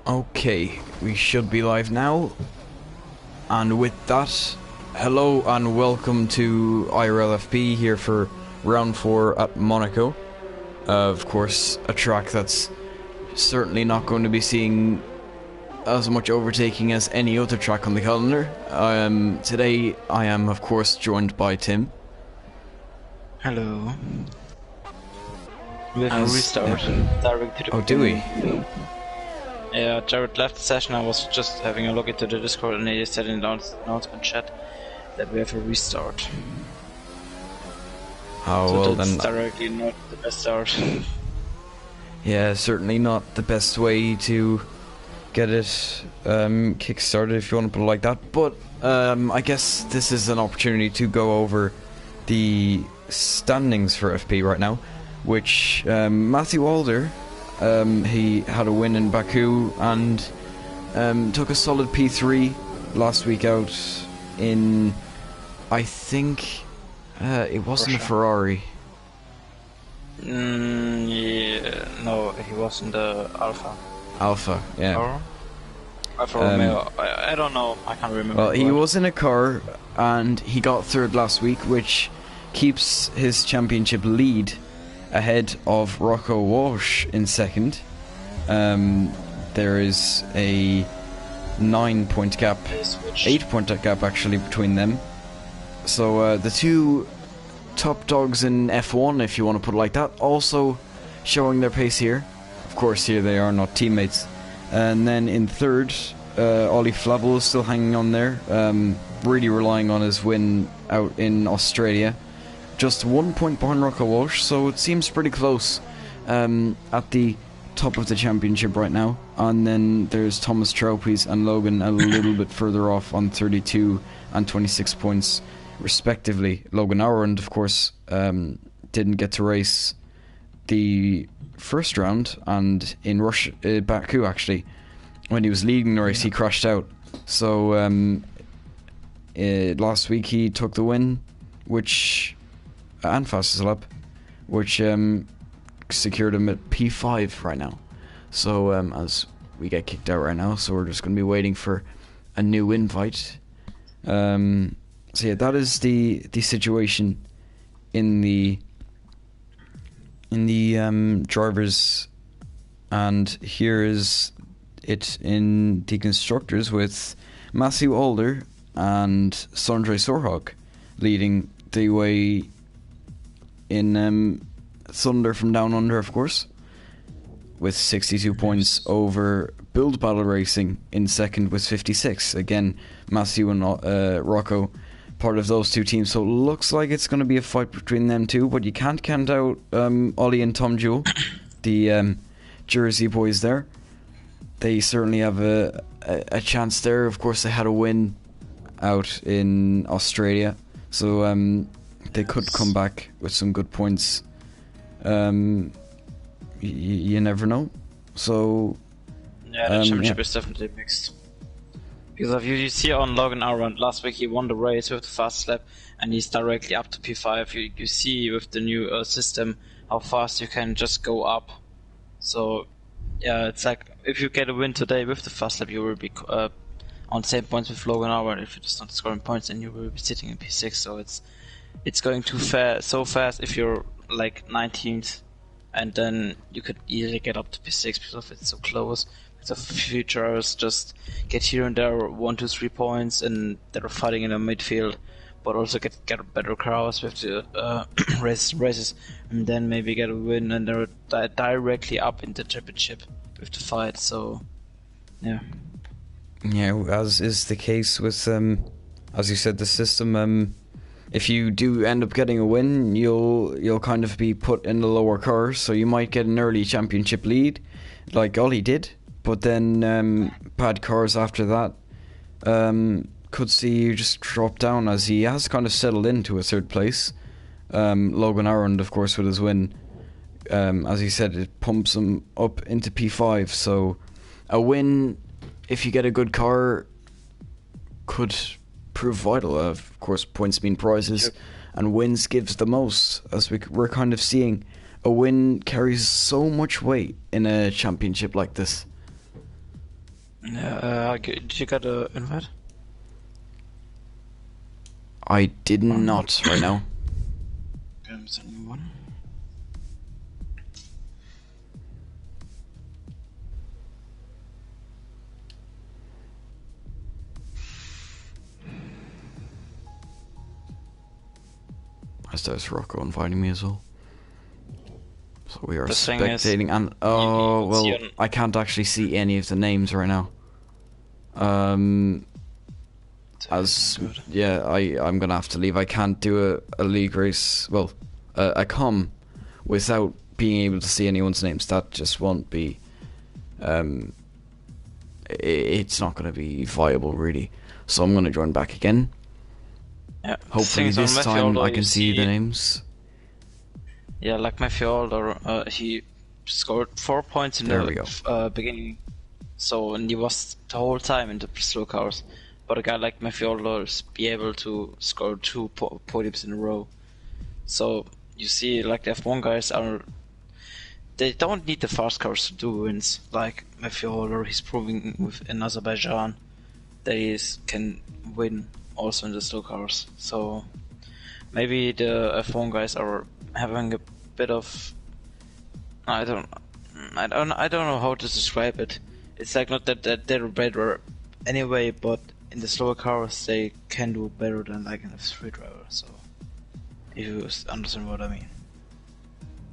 Okay, we should be live now. And with that, hello and welcome to IRL here for round 4 at Monaco. Of course, a track that's certainly not going to be seeing as much overtaking as any other track on the calendar. Today I am of course joined by Tim. Hello. We have a restart. Direct to the do we? Yeah, Jared left the session. I was just having a look into the Discord and they said in the announcement chat that we have a restart. Oh, so well that's then. Directly not the best start. Yeah, certainly not the best way to get it kick-started, if you want to put it like that. But I guess this is an opportunity to go over the standings for FP right now, which Matthew Alder, he had a win in Baku and took a solid P3 last week out in, I think, it wasn't Russia. a Ferrari. Yeah, no, he was in the Alpha. Alpha, yeah. Or Alpha Romeo. I don't know. I can't remember. Well, he was in a car and he got third last week, which keeps his championship lead ahead of Rocco Walsh in second. There is a 9-point gap, 8-point gap actually between them. So the two top dogs in F1, if you want to put it like that, also showing their pace here. Of course, here they are not teammates. And then in third, Ollie Flavel is still hanging on there, really relying on his win out in Australia. Just 1 point behind Rocco Walsh, so it seems pretty close at the top of the championship right now. And then there's Thomas Troupes and Logan a little bit further off on 32 and 26 points respectively. Logan Aurand, of course, didn't get to race the first round, and in Baku actually, when he was leading the race, he crashed out. So last week he took the win, which and fastest lap, which secured him at P5 right now. So as we get kicked out right now, so we're just going to be waiting for a new invite. So yeah, that is the situation in the drivers, and here is it in the constructors with Matthew Alder and Sondre Sorhog leading the way in Thunder from Down Under, of course, with 62 points over Build Battle Racing in second with 56. Again, Matthew and Rocco part of those two teams, so it looks like it's going to be a fight between them two, but you can't count out Ollie and Tom Jewell, the Jersey boys there. They certainly have a chance there. Of course, they had a win out in Australia, so they could come back with some good points. You never know. So yeah, the championship is definitely mixed. Because if you see on Logan Aurand, last week he won the race with the fast lap and he's directly up to P5. You see with the new system how fast you can just go up. So yeah, it's like if you get a win today with the fast lap, you will be on the same points with Logan Aurand. If you're just not scoring points, then you will be sitting in P6. So it's going too so fast if you're like 19th, and then you could easily get up to P6 because it's so close. So future drivers just get here and there 1, 2, 3 points, and they're fighting in the midfield, but also get better cars with the races, and then maybe get a win, and they're directly up in the championship with the fight. So yeah, as is the case with as you said, the system. If you do end up getting a win, you'll kind of be put in the lower cars, so you might get an early championship lead, like Ollie did. But then bad cars after that could see you just drop down, as he has kind of settled into a third place. Logan Aurand, of course, with his win, as he said, it pumps him up into P5. So a win, if you get a good car, could prove vital. Of course, points mean prizes, and wins gives the most, as we're kind of seeing. A win carries so much weight in a championship like this. Did you get an invite? I did not right now. I'm sending one. As there's Rocco inviting me as well. So we are The thing spectating, is, and well, I can't actually see any of the names right now. I'm gonna have to leave. I can't do a league race, well, a com, without being able to see anyone's names. That just won't be. It's not gonna be viable, really. So I'm gonna join back again. Yeah. Hopefully this time I can see the names. Yeah, like Matthew, he scored 4 points in the beginning, and he was the whole time in the slow cars. But a guy like Matthew is be able to score 2 podiums in a row. So you see, like the F1 guys they don't need the fast cars to do wins. Like Matthew he's proving in Azerbaijan that he can win also in the slow cars. So maybe the F1 guys are having a bit of I don't know how to describe it. It's like not that they're better anyway, but in the slower cars they can do better than like an F3 driver. So if you understand what I mean.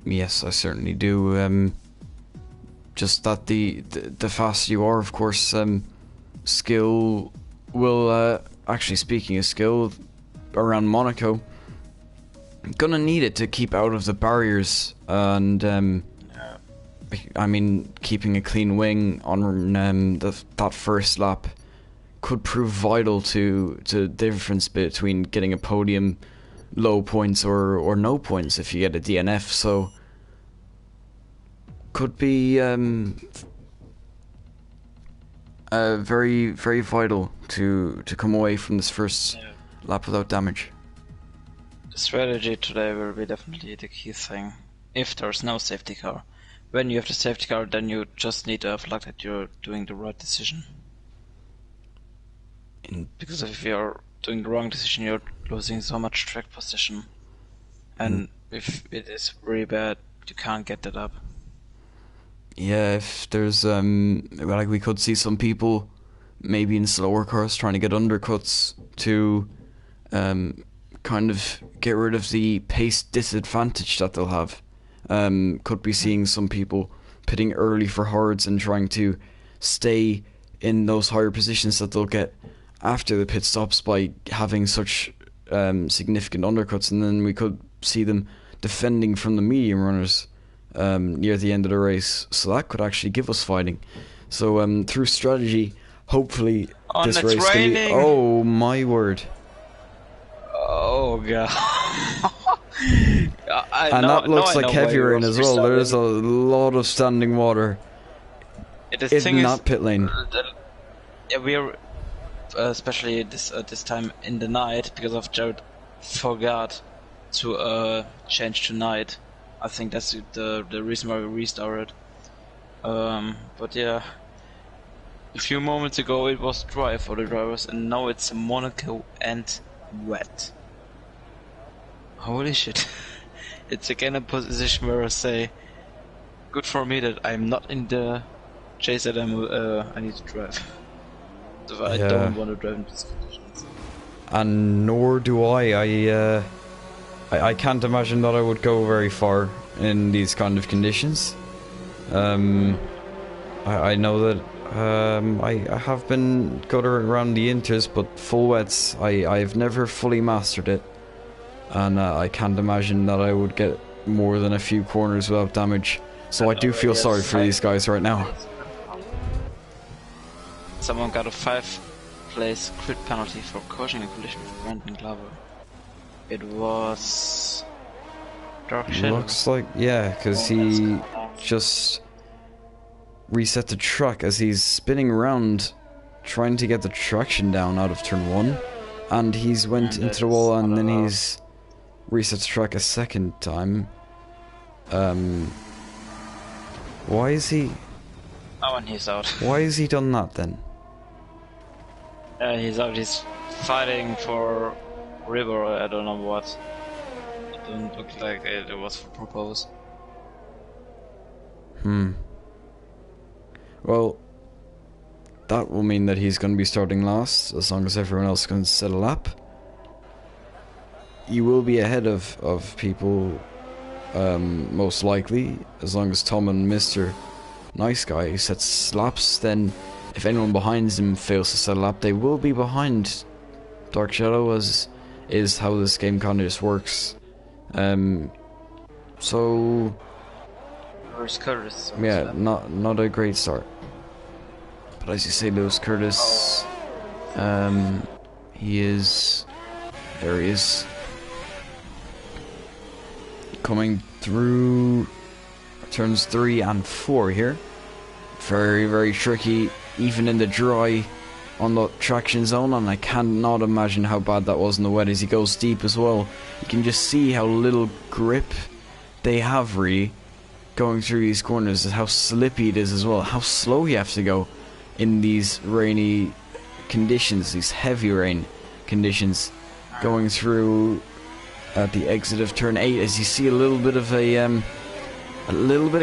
Yes, I certainly do. Just that the faster you are, of course, skill will actually, speaking of skill, around Monaco, gonna need it to keep out of the barriers, and I mean, keeping a clean wing on that first lap could prove vital to the difference between getting a podium, low points, or no points if you get a DNF. So could be very, very vital to come away from this first lap without damage. The strategy today will be definitely the key thing. If there's no safety car, when you have the safety car, then you just need to have luck that you're doing the right decision. Because if you're doing the wrong decision, you're losing so much track position, and if it is really bad, you can't get that up. Yeah, if there's like, we could see some people maybe in slower cars trying to get undercuts to kind of get rid of the pace disadvantage that they'll have. Could be seeing some people pitting early for hards and trying to stay in those higher positions that they'll get after the pit stops by having such significant undercuts, and then we could see them defending from the medium runners near the end of the race. So that could actually give us fighting. So through strategy, hopefully this race can be... Oh my word. Oh god. That looks like heavy rain as well. There's a lot of standing water in that pit lane. Yeah, we're especially this time in the night, because of Jared forgot to change to night. I think that's the reason why we restarted. But yeah, a few moments ago it was dry for the drivers, and now it's Monaco and wet. Holy shit. It's again a position where I say, good for me that I'm not in the chase that I need to drive. So I don't want to drive in these conditions. And nor do I. I can't imagine that I would go very far in these kind of conditions. I know that I have been good around the inters, but full wets, I've never fully mastered it. And I can't imagine that I would get more than a few corners without damage. So I do feel sorry for these guys right now. Someone got a 5-place crit penalty for causing a collision with Brandon Glover. It was... Dark Shadow. Looks like, yeah, because he just reset the track as he's spinning around trying to get the traction down out of turn 1. And he's went into the wall, and then he's reset the track a second time. Why is he... Oh, and he's out. Why has he done that then? He's out. He's fighting for River. I don't know what. It didn't look like it was for purpose. Well, that will mean that he's going to be starting last, as long as everyone else can set a lap. You will be ahead of people, most likely, as long as Tom and Mr. Nice Guy sets laps. Then if anyone behind him fails to set a lap, they will be behind Dark Shadow, as is how this game kind of just works. So Lewis Curtis. yeah, not a great start. But as you say, Lewis Curtis, he is, there he is, coming through turns 3 and 4 here. Very, very tricky, even in the dry, on the traction zone, and I cannot imagine how bad that was in the wet as he goes deep as well. You can just see how little grip they have really going through these corners, and how slippy it is as well, how slow you have to go in these rainy conditions, these heavy rain conditions, going through at the exit of turn 8, as you see a little bit of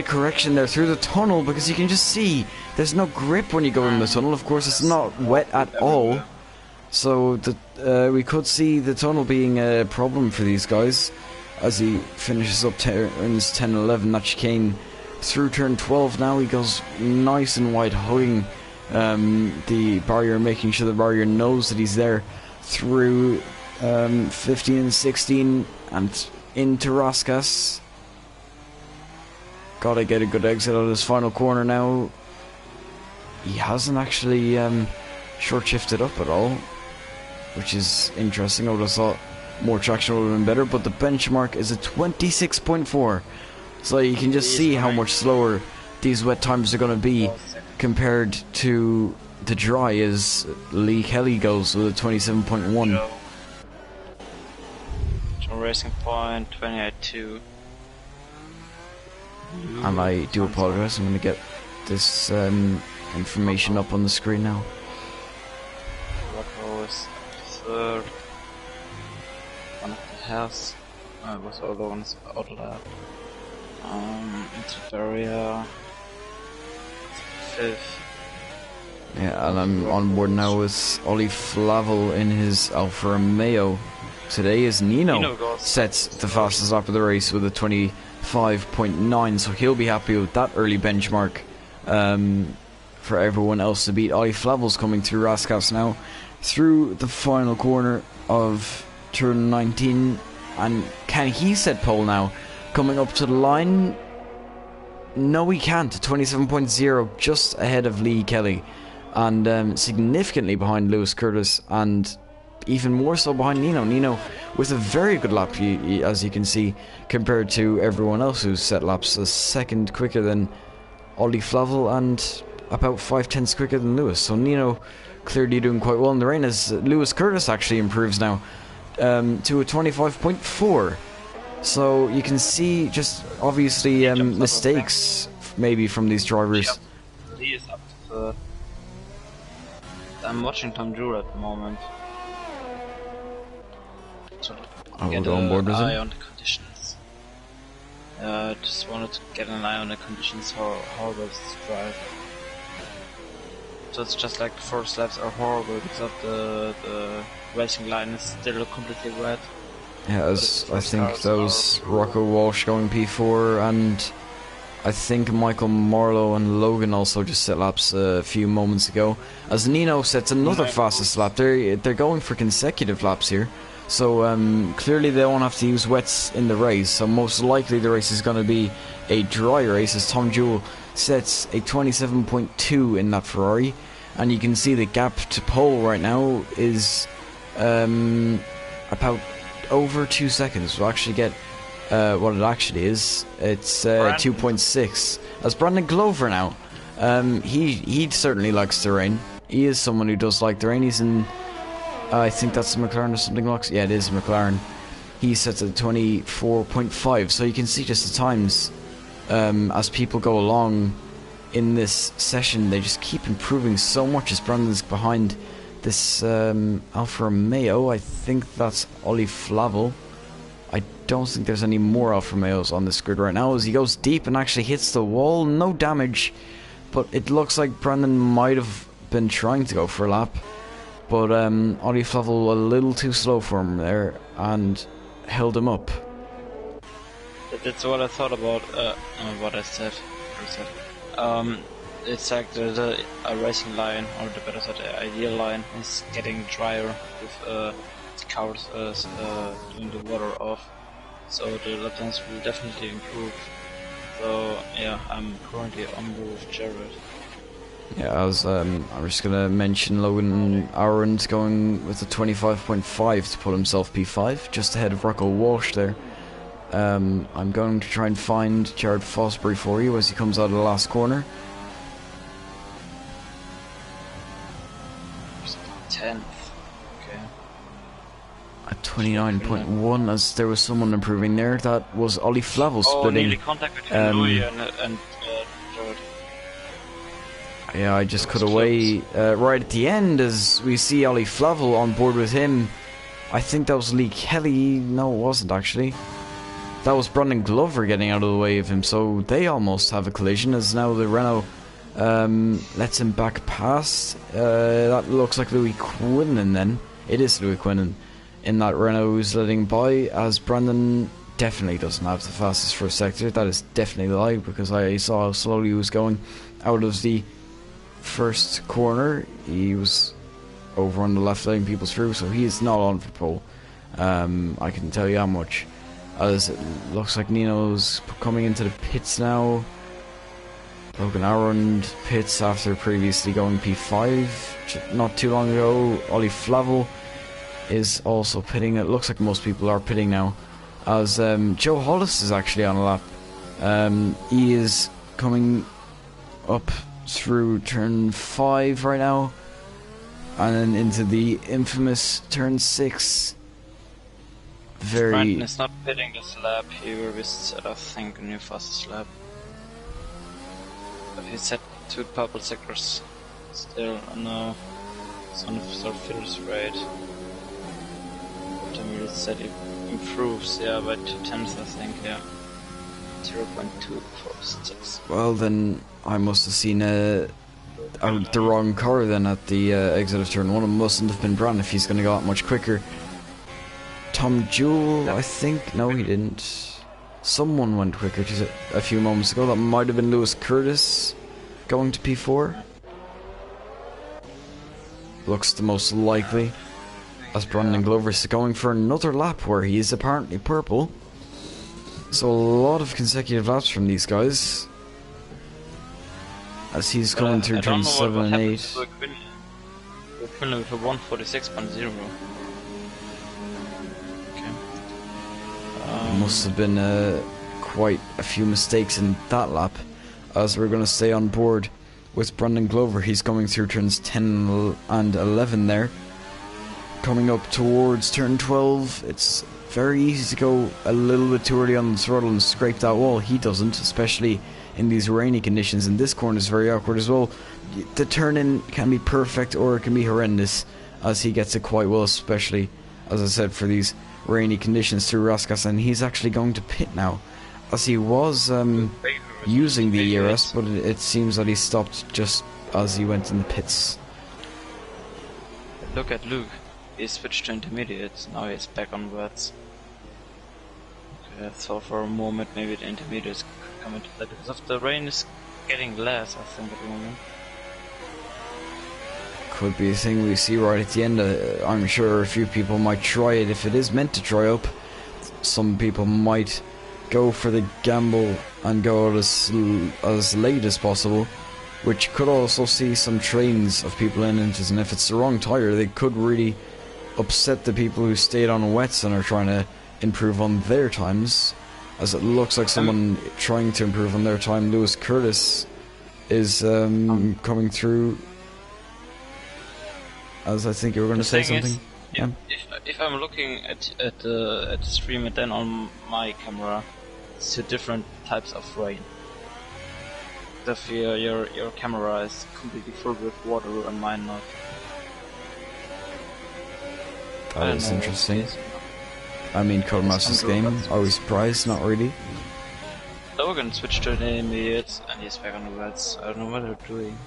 correction there through the tunnel, because you can just see there's no grip when you go in the tunnel. Of course, it's not wet at all, so we could see the tunnel being a problem for these guys as he finishes up turns 10 and 11. That chicane through turn 12 now, he goes nice and wide, hugging the barrier, making sure the barrier knows that he's there, through 15 and 16 and into Raskas. Gotta get a good exit out of this final corner now. He hasn't actually short shifted up at all, which is interesting. I would have thought more traction would have been better, but the benchmark is a 26.4, so you can just see how much slower these wet times are going to be compared to the dry, as Lee Kelly goes with a 27.1. Racing point 28.2. And I do apologise, I'm going to get this information up on the screen now. Rocco is third. One of the house. Was all the ones out lap. Into barrier. Fifth. Yeah, and I'm on board now with Ollie Flavel in his Alfa Romeo. Today is Nino sets the fastest lap of the race with a 25.9, so he'll be happy with that early benchmark for everyone else to beat. Ollie Flavel's coming through Raskas now, through the final corner of turn 19, and can he set pole now? Coming up to the line? No, he can't. 27.0, just ahead of Lee Kelly, and significantly behind Lewis Curtis, and even more so behind Nino. Nino with a very good lap, as you can see, compared to everyone else who's set laps a second quicker than Ollie Flavel and about 5/10 quicker than Lewis. So Nino clearly doing quite well in the rain, as Lewis Curtis actually improves now to a 25.4. So you can see just obviously mistakes maybe from these drivers. Lee is up to third. I'm watching Tom Drew at the moment. I will go on board with eye him. on the conditions. Just wanted to get an eye on the conditions, how horrible is this drive. So it's just like the first laps are horrible because the racing line is still completely wet. Yeah, as I think those Rocco Walsh going P4, and I think Michael Marlowe and Logan also just set laps a few moments ago. As Nino sets another fastest lap, they're going for consecutive laps here. So clearly they won't have to use wets in the race, so most likely the race is going to be a dry race, as Tom Jewell sets a 27.2 in that Ferrari, and you can see the gap to pole right now is about over 2 seconds. We'll actually get what it actually is. It's 2.6. As Brandon Glover now, he certainly likes the rain. He is someone who does like the rain. He's in, I think that's a McLaren or something like. Yeah, it is a McLaren. He sets at 24.5. So you can see just the times as people go along in this session. They just keep improving so much as Brandon's behind this Alfa Romeo. I think that's Ollie Flavel. I don't think there's any more Alfa Romeos on this grid right now as he goes deep and actually hits the wall. No damage, but it looks like Brandon might have been trying to go for a lap, but Ollie Flavel a little too slow for him there and held him up. That's what I thought about what I said. It's like the racing line, or the better said, the ideal line is getting drier with cars doing the water off, so the lap times will definitely improve. So yeah, I'm currently on board with Jared. Yeah, I'm just gonna mention Logan Aaron's going with a 25.5 to put himself P5, just ahead of Rocco Walsh there. I'm going to try and find Jared Fosbury for you as he comes out of the last corner. 10th. Okay. At 29.1, as there was someone improving there. That was Ollie Flavel splitting. Nearly contact between Louis and Jared. Yeah, I just cut away right at the end as we see Ollie Flavel on board with him. I think that was Lee Kelly. No, it wasn't actually. That was Brandon Glover getting out of the way of him, so they almost have a collision as now the Renault lets him back past. That looks like Louis Quinlan then. It is Louis Quinlan in that Renault who's letting by, as Brandon definitely doesn't have the fastest first sector. That is definitely a lie, because I saw how slowly he was going out of the first corner. He was over on the left letting people through, so he is not on for pole. I can tell you how much, as it looks like Nino's coming into the pits now. Logan Aaron pits after previously going P5 not too long ago. Ollie Flavel is also pitting. It looks like most people are pitting now, as Joe Hollis is actually on a lap. He is coming up through turn 5 right now, and then into the infamous turn 6. Brandon is not pitting this lap. He will be set, I think, a new fastest lap. But he set 2 purple sectors still. No, it's on the sort of fitters rate. But I mean, it said it improves, yeah, by 2/10, I think, yeah. 0.246. Well, then I must have seen the wrong car then at the exit of turn 1. It mustn't have been Brandon if he's going to go that much quicker. Tom Jewell, I think. No, he didn't. Someone went quicker just a few moments ago. That might have been Lewis Curtis going to P4. Looks the most likely, as Brandon Glover is going for another lap where he is apparently purple. So a lot of consecutive laps from these guys, as he's coming through turns 7 and 8. We're filling with a 146.0. Must have been quite a few mistakes in that lap, as we're going to stay on board with Brandon Glover. He's going through turns 10 and 11 there. Coming up towards turn 12, it's very easy to go a little bit too early on the throttle and scrape that wall. He doesn't, especially in these rainy conditions, and this corner is very awkward as well. The turn-in can be perfect or it can be horrendous, as he gets it quite well, especially, as I said, for these rainy conditions through Raskas. And he's actually going to pit now, as he was using the ERS, but it seems that he stopped just as he went in the pits. Look at Luke, he switched to intermediate, now he's back on wets. Okay, I thought for a moment maybe the intermediates could come into play, because of the rain is getting less, I think, at the moment. Could be a thing we see right at the end. I'm sure a few people might try it if it is meant to dry up. Some people might go for the gamble and go out as late as possible, which could also see some trains of people in it, and if it's the wrong tyre, they could really upset the people who stayed on wets and are trying to improve on their times, as it looks like someone trying to improve on their time. Lewis Curtis is coming through, as I think you were going to say something. If I'm looking at the stream and then on my camera, it's 2 different types of rain. If your camera is completely full with water and mine not. That is interesting. I mean, Codemasters game, are we surprised? Not really. Logan switched to an intermediate and he's back on the reds. I don't know what they're doing.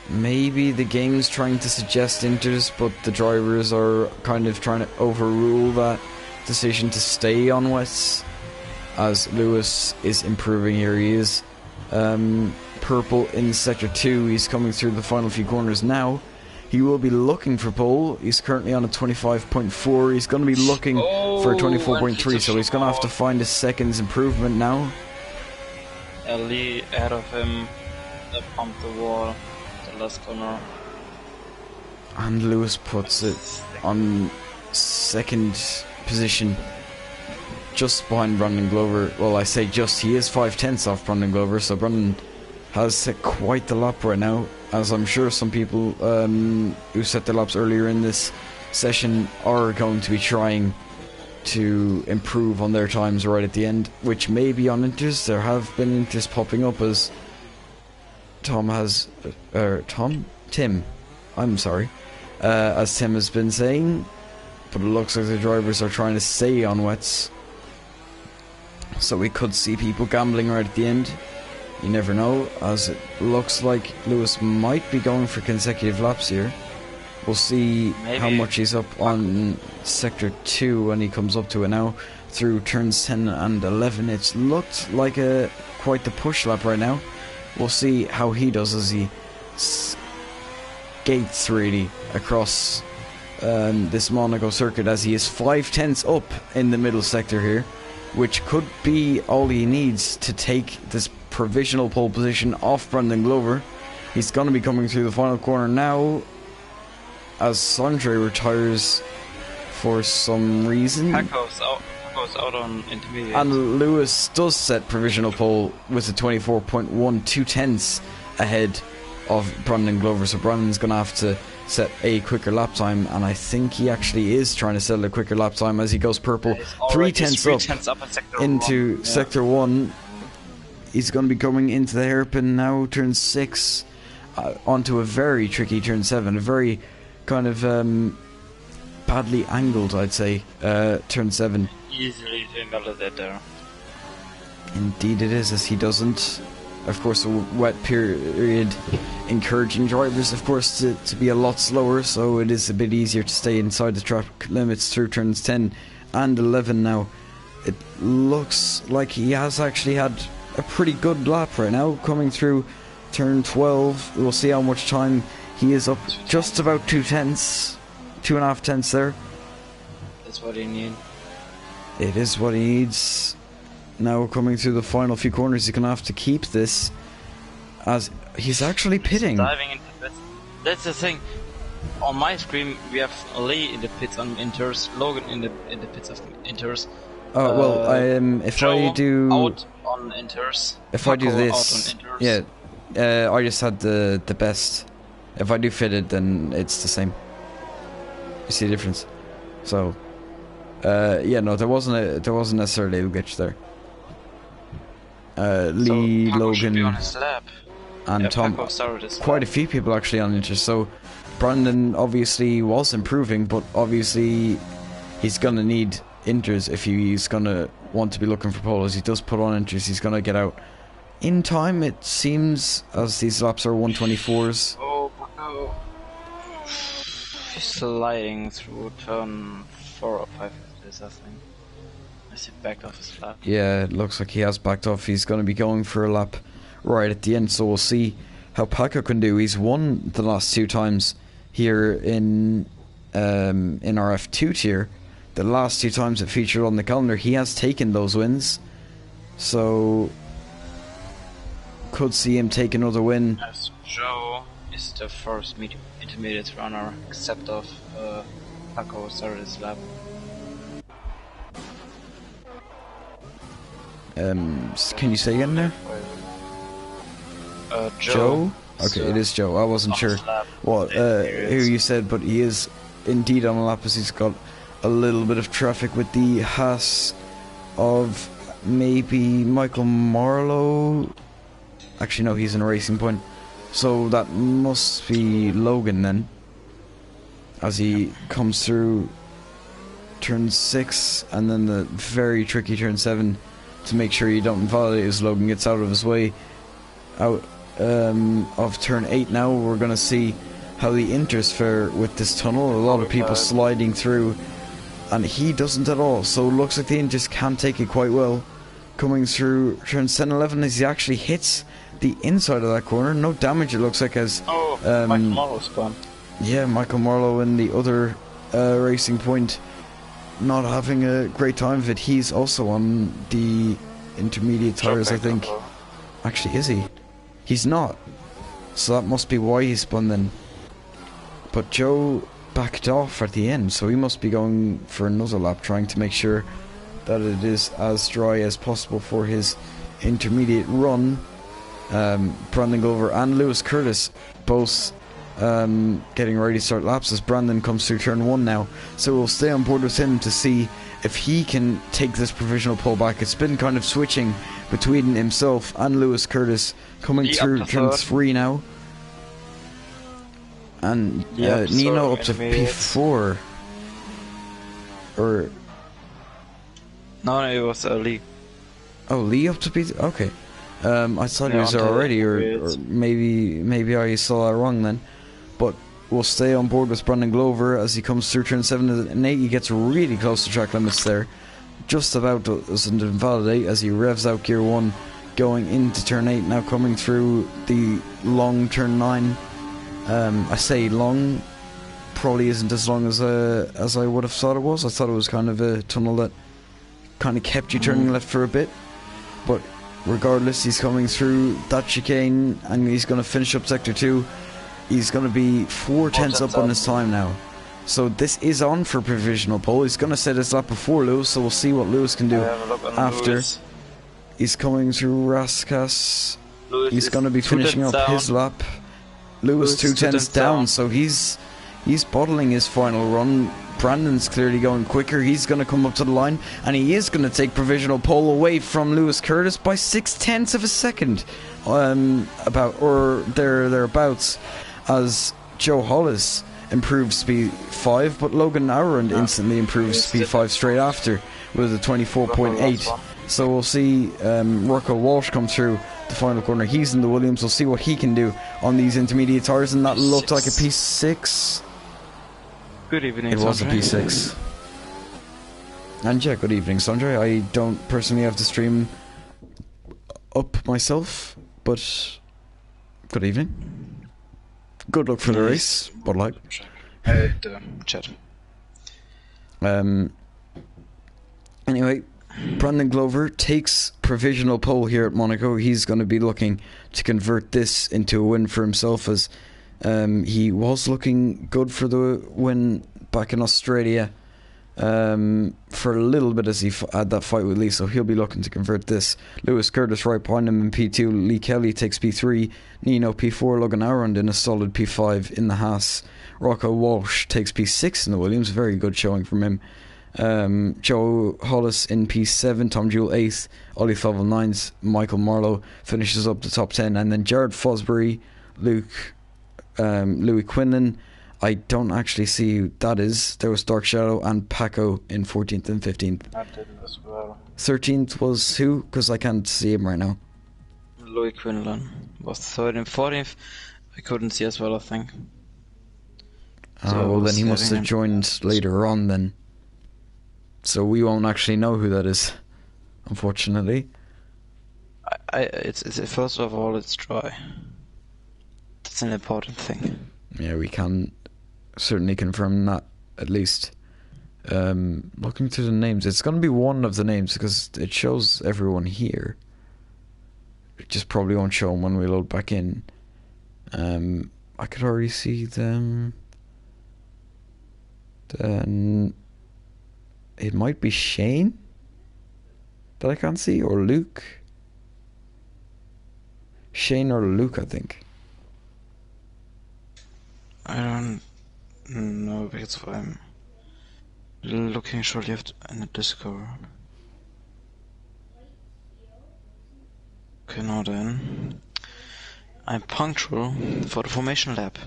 Maybe the game's trying to suggest inters, but the drivers are kind of trying to overrule that decision to stay on wets. As Lewis is improving here, he is purple in sector 2. He's coming through the final few corners now. He will be looking for pole. He's currently on a 25.4. He's going to be looking for a 24.3, so he's going to have to find a second's improvement now. Lee ahead of him, pumped the wall, the last corner. And Lewis puts it on second position, just behind Brandon Glover. Well, I say just, he is 5/10 off Brandon Glover, so Brandon has set quite the lap right now, as I'm sure some people who set their laps earlier in this session are going to be trying to improve on their times right at the end, which may be on inters. There have been inters popping up, as Tim, I'm sorry, as Tim has been saying, but it looks like the drivers are trying to stay on wets, so we could see people gambling right at the end. You never know, as it looks like Lewis might be going for consecutive laps here. We'll see how much he's up on sector 2 when he comes up to it now. Through turns 10 and 11, it's looked like quite the push lap right now. We'll see how he does as he skates really across this Monaco circuit, as he is 5/10 up in the middle sector here, which could be all he needs to take this provisional pole position off Brandon Glover. He's going to be coming through the final corner now, as Sondre retires for some reason. Paco's out on intermediate. And Lewis does set provisional pole with a 24.12 ahead of Brandon Glover, so Brandon's going to have to set a quicker lap time, and I think he actually is trying to set a quicker lap time as he goes purple. 3/10 up into sector 1. He's going to be coming into the hairpin now, turn 6, onto a very tricky turn 7, a very kind of badly angled, I'd say, turn 7. Easily doing all of that there. Indeed it is, as he doesn't. Of course, a wet period encouraging drivers, of course, to be a lot slower, so it is a bit easier to stay inside the track limits through turns 10 and 11 now. It looks like he has actually had a pretty good lap right now, coming through turn 12. We'll see how much time he is up, just about 2.5 tenths there. That's what he needs. It is what he needs. Now coming through the final few corners, he's going to have to keep this, as he's actually pitting. Diving into pits. That's the thing. On my screen, we have Lee in the pits on inters, Logan in the pits of inters. Oh well, if Joe I do out on inters. If Paco I do this, out on inters. yeah, I just had the best. If I do fitted, then it's the same. You see the difference? So, yeah, no, there wasn't necessarily a glitch there. Lee, so Logan, on his lap. and Tom, quite a few people actually on inters. So Brandon obviously was improving, but obviously he's gonna need inters if he's gonna want to be looking for poles. He does put on inters, he's gonna get out in time, it seems, as these laps are 124s. Oh, Paco. He's sliding through turn 4 or 5 of this, I think. As he backed off his lap. Yeah, it looks like he has backed off. He's going to be going for a lap right at the end, so we'll see how Paco can do. He's won the last 2 times here in our F2 tier. The last 2 times it featured on the calendar, he has taken those wins, so could see him take another win. As Joe is the first intermediate runner, except of Paco started his lap. Can you say again there? Joe? Okay, it is Joe. I wasn't sure what who you said, but he is indeed on a lap, as he's got a little bit of traffic with the Haas of maybe Michael Marlowe. Actually, no, he's in a Racing Point. So that must be Logan then, as he comes through turn 6 and then the very tricky turn 7 to make sure you don't invalidate as Logan gets out of his way. Out of turn 8 now, we're going to see how the Inters fare with this tunnel. A lot of people sliding through, and he doesn't at all, so it looks like the Inters can take it quite well. Coming through turn 10, 11 as he actually hits the inside of that corner. No damage, it looks like, as Michael Marlowe's gone. Yeah, Michael Marlowe in the other Racing Point not having a great time of it. He's also on the intermediate tires, I think. Actually, is he? He's not. So that must be why he spun then. But Joe backed off at the end, so he must be going for another lap, trying to make sure that it is as dry as possible for his intermediate run. Brandon Glover and Lewis Curtis both getting ready to start laps as Brandon comes through turn 1 now, so we'll stay on board with him to see if he can take this provisional pole back. It's been kind of switching between himself and Lewis Curtis coming through turn 3 now, and Nino up to P4, or no, it was Lee. Oh, Lee up to P3. Okay, I thought he was there already, or maybe I saw that wrong then. But we'll stay on board with Brandon Glover as he comes through turn 7 and 8. He gets really close to track limits there. Just about doesn't invalidate as he revs out gear 1 going into turn 8. Now coming through the long turn 9. I say long, probably isn't as long as I would have thought it was. I thought it was kind of a tunnel that kind of kept you turning left for a bit. But regardless, he's coming through that chicane and he's going to finish up sector 2. He's going to be 4/10 up on his time now. So this is on for provisional pole. He's going to set his lap before Lewis, so we'll see what Lewis can do after. Lewis. He's coming through Raskas. He's going to be finishing up his lap. Lewis 2/10 down, so he's bottling his final run. Brandon's clearly going quicker. He's going to come up to the line, and he is going to take provisional pole away from Lewis Curtis by 0.6 of a second, thereabouts, as Joe Hollis improves P5, but Logan Aaron instantly improves P5 straight after with a 24.8. So we'll see Rocco Walsh come through the final corner. He's in the Williams. We'll see what he can do on these intermediate tires, and that looked like a P6. Good evening, It was a P6. And yeah, good evening, Sandra. I don't personally have the stream up myself, but good evening. Good luck for the race, but like chat. Anyway, Brandon Glover takes provisional pole here at Monaco. He's going to be looking to convert this into a win for himself, as he was looking good for the win back in Australia for a little bit as he had that fight with Lee, so he'll be looking to convert this. Lewis Curtis right behind him in P2. Lee Kelly takes P3. Nino P4. Logan Arund in a solid P5 in the Haas. Rocco Walsh takes P6 in the Williams. Very good showing from him. Joe Hollis in P7. Tom Jewell 8th. Ollie Favell 9th. Michael Marlowe finishes up the top 10. And then Jared Fosbury, Louis Quinlan. I don't actually see who that is. There was Dark Shadow and Paco in 14th and 15th. I did as well. 13th was who? Because I can't see him right now. Louis Quinlan was 3rd and 14th. I couldn't see as well, I think. Oh, well then he must have joined later on then. So we won't actually know who that is, unfortunately. It's first of all, it's dry. That's an important thing. Yeah, we can certainly confirm that, at least. Looking through the names, it's going to be one of the names because it shows everyone here. It just probably won't show them when we load back in. I could already see them. Then it might be Shane that I can't see, or Luke. Shane or Luke, I think. I don't know because I'm looking shortly in the Discord. Okay, now then. I'm punctual for the formation lap.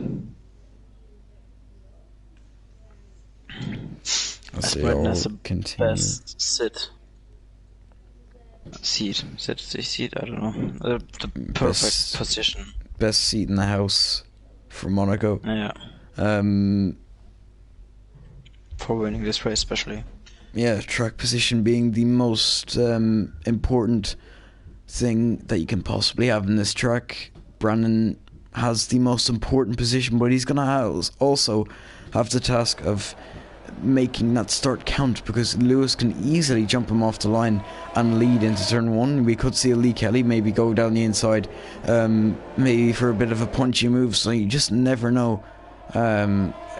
As Brandon has the continue. best seat. I don't know. The perfect position. Best seat in the house for Monaco. Yeah. For winning this race, especially. Yeah, track position being the most important thing that you can possibly have in this track. Brandon has the most important position, but he's gonna also have the task of making that start count, because Lewis can easily jump him off the line and lead into turn 1. We could see a Lee Kelly maybe go down the inside, maybe for a bit of a punchy move, so you just never know.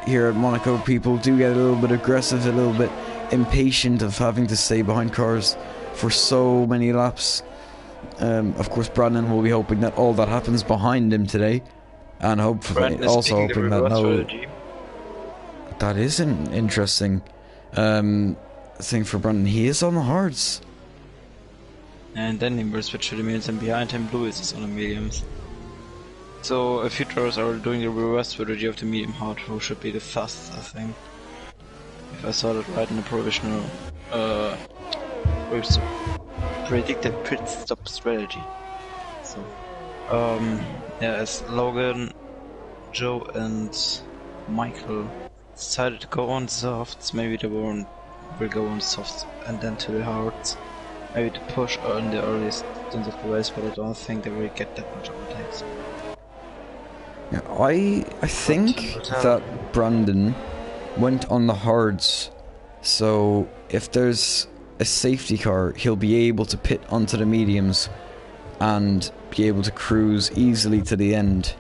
Here at Monaco, people do get a little bit aggressive, a little bit impatient of having to stay behind cars for so many laps. Of course, Brandon will be hoping that all that happens behind him today, and hopefully also hoping that strategy. That is an interesting thing for Brandon. He is on the hards. And then he will switch to the mediums, and behind him Lewis is on the mediums. So a few drivers are doing the reverse strategy of the medium hard, who should be the fastest, I think. If I saw that right in the provisional predicted pit stop strategy. So yeah, as Logan, Joe and Michael decided to go on softs, maybe they will go on softs and then to the hards. Maybe to push on the earliest stints of the race, but I don't think they will get that much overtakes. Yeah, I think that Brandon went on the hards, so if there's a safety car, he'll be able to pit onto the mediums and be able to cruise easily to the end.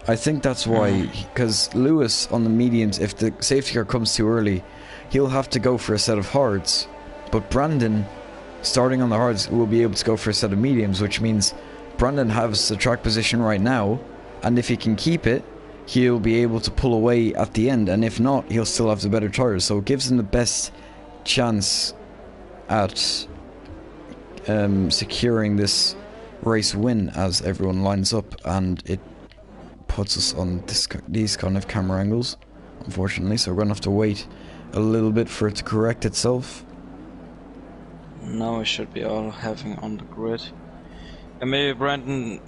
I think that's why, because Lewis on the mediums, if the safety car comes too early, he'll have to go for a set of hards. But Brandon, starting on the hards, will be able to go for a set of mediums, which means Brandon has the track position right now, and if he can keep it, he'll be able to pull away at the end, and if not, he'll still have the better tires. So it gives him the best chance at securing this race win as everyone lines up, and it puts us on these kind of camera angles, unfortunately, so we're going to have to wait a little bit for it to correct itself. Now we should be all having on the grid. And maybe Brandon's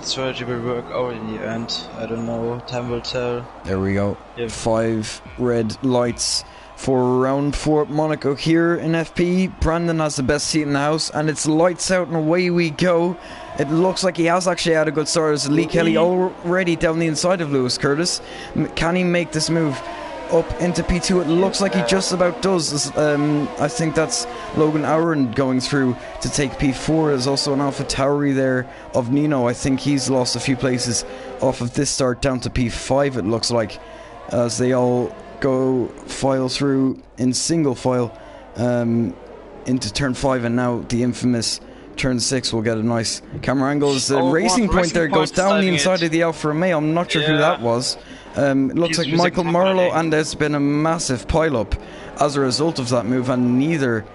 strategy will work out in the end. I don't know, time will tell. There we go. 5 red lights for round 4 at Monaco here in FP. Brandon has the best seat in the house, and it's lights out and away we go. It looks like he has actually had a good start as Lee Kelly already down the inside of Lewis Curtis. Can he make this move up into P2? It looks like he just about does. I think that's Logan Aaron going through to take P4. There's also an Alpha Tauri there of Nino. I think he's lost a few places off of this start down to P5, it looks like, as they all go file through in single file into turn 5, and now the infamous turn 6 will get a nice camera angle as the racing point there goes down the inside of the Alfa Romeo. I'm not sure who that was. It looks like Michael Marlowe, and there's been a massive pile-up as a result of that move, and neither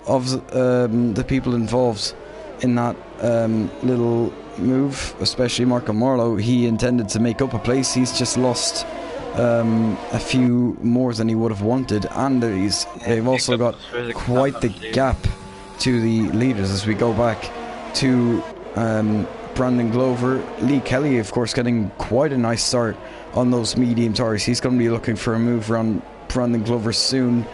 of the people involved in that little move, especially Michael Marlowe, he intended to make up a place. He's just lost a few more than he would have wanted, and they've also got quite the gap to the leaders as we go back to Brandon Glover. Lee Kelly, of course, getting quite a nice start on those medium tires. He's going to be looking for a move around Brandon Glover soon,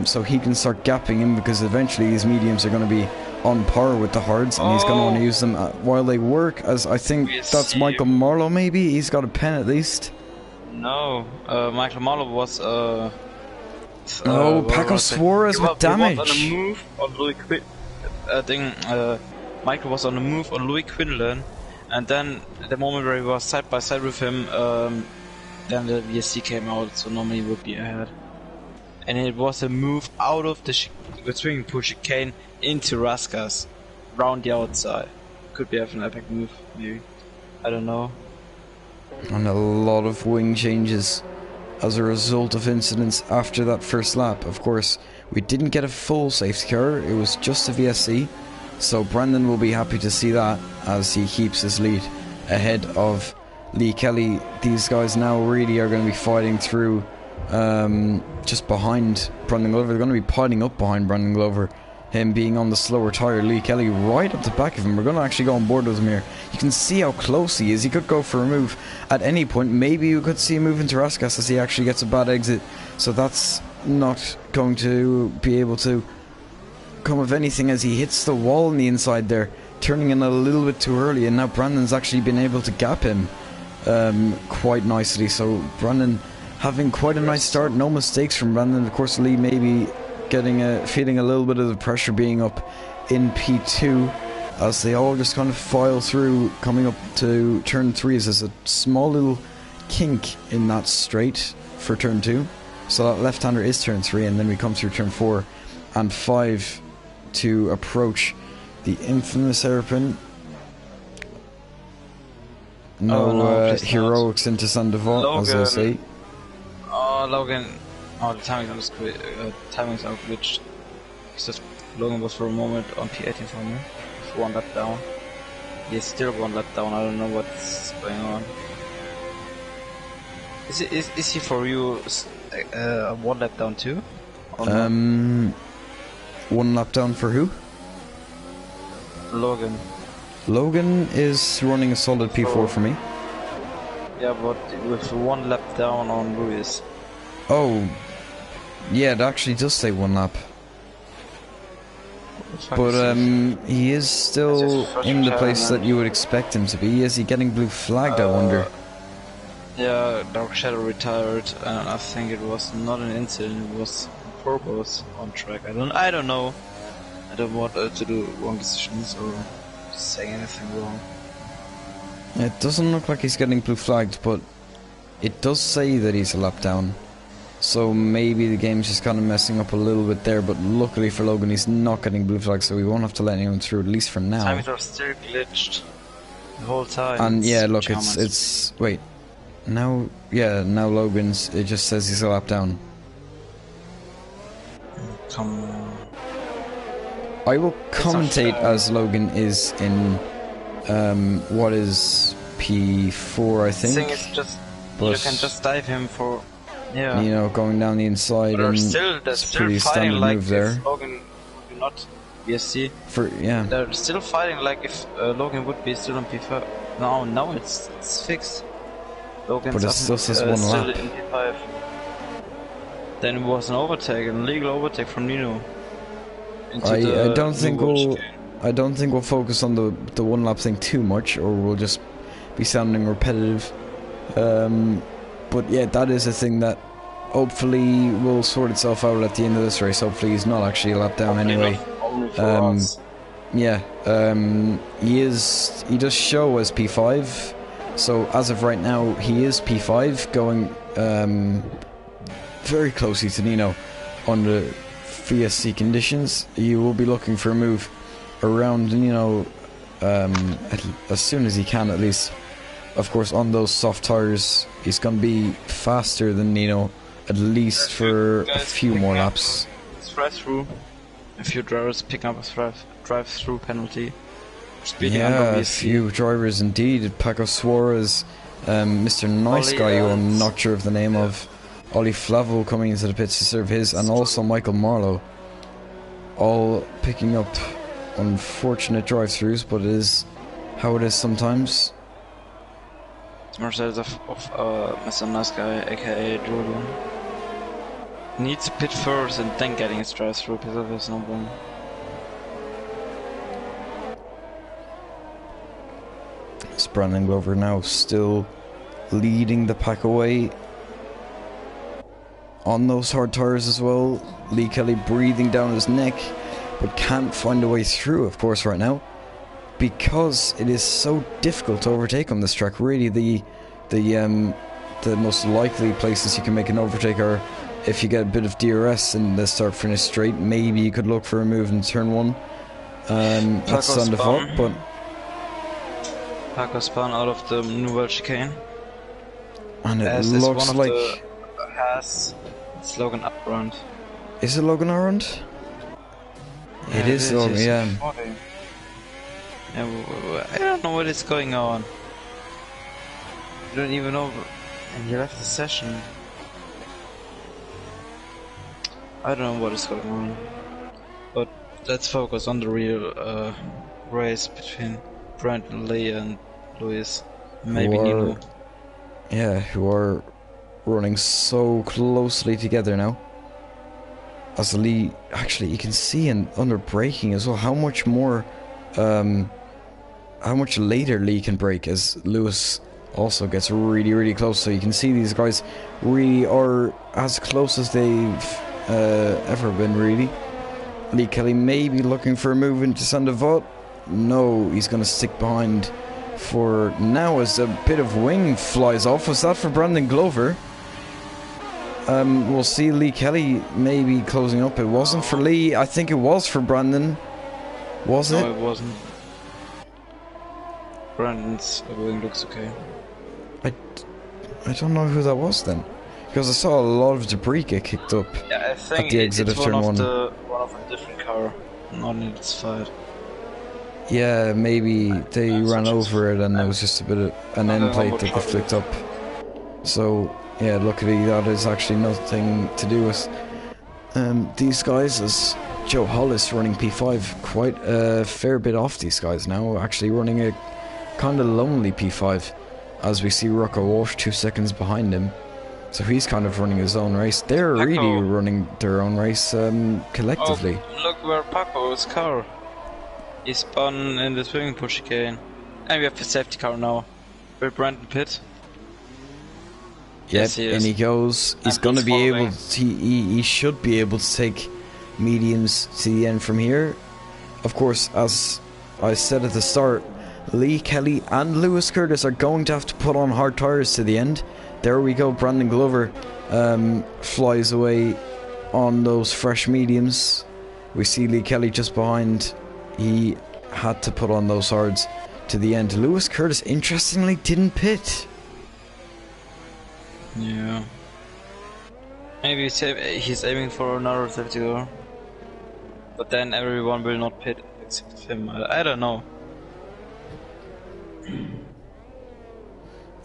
so he can start gapping him, because eventually these mediums are going to be on par with the hards, and he's going to want to use them while they work, as I think that's Michael Marlowe. Maybe he's got a pen at least. No, Michael Marlowe was Paco Suarez with damage. He was on a move on Louis I think Michael was on a move on Louis Quinlan, and then the moment where he was side by side with him, then the VSC came out, so normally he would be ahead. And it was a move out of the swimming pool chicane into Raskas, round the outside. Could be an epic move, maybe. I don't know. And a lot of wing changes as a result of incidents after that first lap. Of course, we didn't get a full safety car, it was just a VSC, so Brandon will be happy to see that as he keeps his lead ahead of Lee Kelly. These guys now really are going to be fighting through just behind Brandon Glover. They're going to be piling up behind Brandon Glover, him being on the slower tyre. Lee Kelly right up the back of him. We're going to actually go on board with him here. You can see how close he is. He could go for a move at any point. Maybe you could see a move into Raskas as he actually gets a bad exit, so that's not going to be able to come of anything as he hits the wall on the inside there, turning in a little bit too early, and now Brandon's actually been able to gap him quite nicely. So Brandon having quite a nice start, no mistakes from Brandon. Of course, Lee maybe feeling a little bit of the pressure being up in P2 as they all just kind of file through, coming up to turn 3 as there's a small little kink in that straight for turn 2. So that left-hander is turn 3, and then we come through turn 4 and 5 to approach the infamous hairpin. No heroics into Sandoval, as I say. Oh, Logan. Oh, the timing's out glitched. Because Logan was for a moment on P18 for me. With 1 lap down. He's still 1 lap down. I don't know what's going on. Is he for you 1 lap down too? 1 lap down for who? Logan. Logan is running a solid P4 for me. Yeah, but with 1 lap down on Lewis. Oh, yeah, it actually does say 1 lap. But he is still in the place that you would expect him to be. Is he getting blue flagged, I wonder? Yeah, Dark Shadow retired, and I think it was not an incident, it was on purpose on track. I don't know. I don't want to do wrong decisions or say anything wrong. It doesn't look like he's getting blue flagged, but it does say that he's a lap down. So maybe the game's just kind of messing up a little bit there, but luckily for Logan he's not getting blue flagged, so we won't have to let anyone through, at least for now. Times are still glitched the whole time. And yeah, look, it's wait. Now, yeah, now Logan's, it just says he's a lap down. Come on. I will commentate as Logan is in what is P4, I think. The thing is just, you can just dive him for, yeah. You know, going down the inside, but and they're it's still pretty fighting standard like move there. if Logan would not BSC. Yeah. They're still fighting like if Logan would be still on P5. No, it's fixed. Logan's but it still says 1 still lap. in P5. Then it was an overtake, an illegal overtake from Nino. I don't think we'll focus on the 1 lap thing too much, or we'll just be sounding repetitive. But yeah, that is a thing that hopefully will sort itself out at the end of this race. Hopefully he's not actually a lap down anyway. Yeah, he does show as P5. So as of right now, he is P5, going very closely to Nino on the VSC conditions. You will be looking for a move around Nino as soon as he can, at least. Of course, on those soft tires, he's going to be faster than Nino, at least for a few more laps. Drive-through. A few drivers pick up a drive-through penalty. Yeah, a few drivers indeed. Paco Suarez, Mr. Nice Guy, who I'm not sure of the name of, Oli Flavo coming into the pits to serve his, and also Michael Marlowe. All picking up unfortunate drive-throughs, but it is how it is sometimes. Mercedes of Mr. Nice Guy, aka Julian. Needs to pit first and then getting his drive-through because there's no problem. Brandon Glover now still leading the pack away on those hard tires as well. Lee Kelly breathing down his neck, but can't find a way through, of course, right now, because it is so difficult to overtake on this track. Really, the most likely places you can make an overtake are if you get a bit of DRS in the start-finish straight. Maybe you could look for a move in turn 1. That's on default, but Paco spun out of the Nouvelle chicane. And it looks like it's Logan Uprund. Is it Logan Uprund? It is Logan, yeah. I don't know what is going on. don't even know. And you left the session. I don't know what is going on. But let's focus on the real race between Brandon Lee and Lewis. Maybe Nino. Yeah, who are running so closely together now. As Lee, actually, you can see under braking as well how much more, how much later Lee can brake as Lewis also gets really, really close. So you can see these guys really are as close as they've ever been, really. Lee Kelly may be looking for a move into Sandoval. No, he's going to stick behind for now as a bit of wing flies off. Was that for Brandon Glover? We'll see Lee Kelly maybe closing up. It wasn't for Lee. I think it was for Brandon. Was it? No, it wasn't. Brandon's wing looks okay. I don't know who that was then, because I saw a lot of debris get kicked up I think at the exit of turn one. One of a different car, not in its side. Yeah, maybe they ran over it and it was just a bit of an end plate that they flicked up. So yeah, luckily that is actually nothing to do with these guys, as Joe Hollis running P5, quite a fair bit off these guys now, actually running a kind of lonely P5, as we see Rocco Walsh 2 seconds behind him. So he's kind of running his own race. They're really running their own race collectively. Oh, look where Paco's car. He spun in the swimming pool chicane. And we have the safety car now. Will Brandon pit? Yep, yes, he and he goes. He's going to be able to, he should be able to take mediums to the end from here. Of course, as I said at the start, Lee Kelly and Lewis Curtis are going to have to put on hard tires to the end. There we go, Brandon Glover flies away on those fresh mediums. We see Lee Kelly just behind. He had to put on those hards to the end. Lewis Curtis, interestingly, didn't pit. Yeah. Maybe he's aiming for another safety car. But then everyone will not pit except him. I don't know.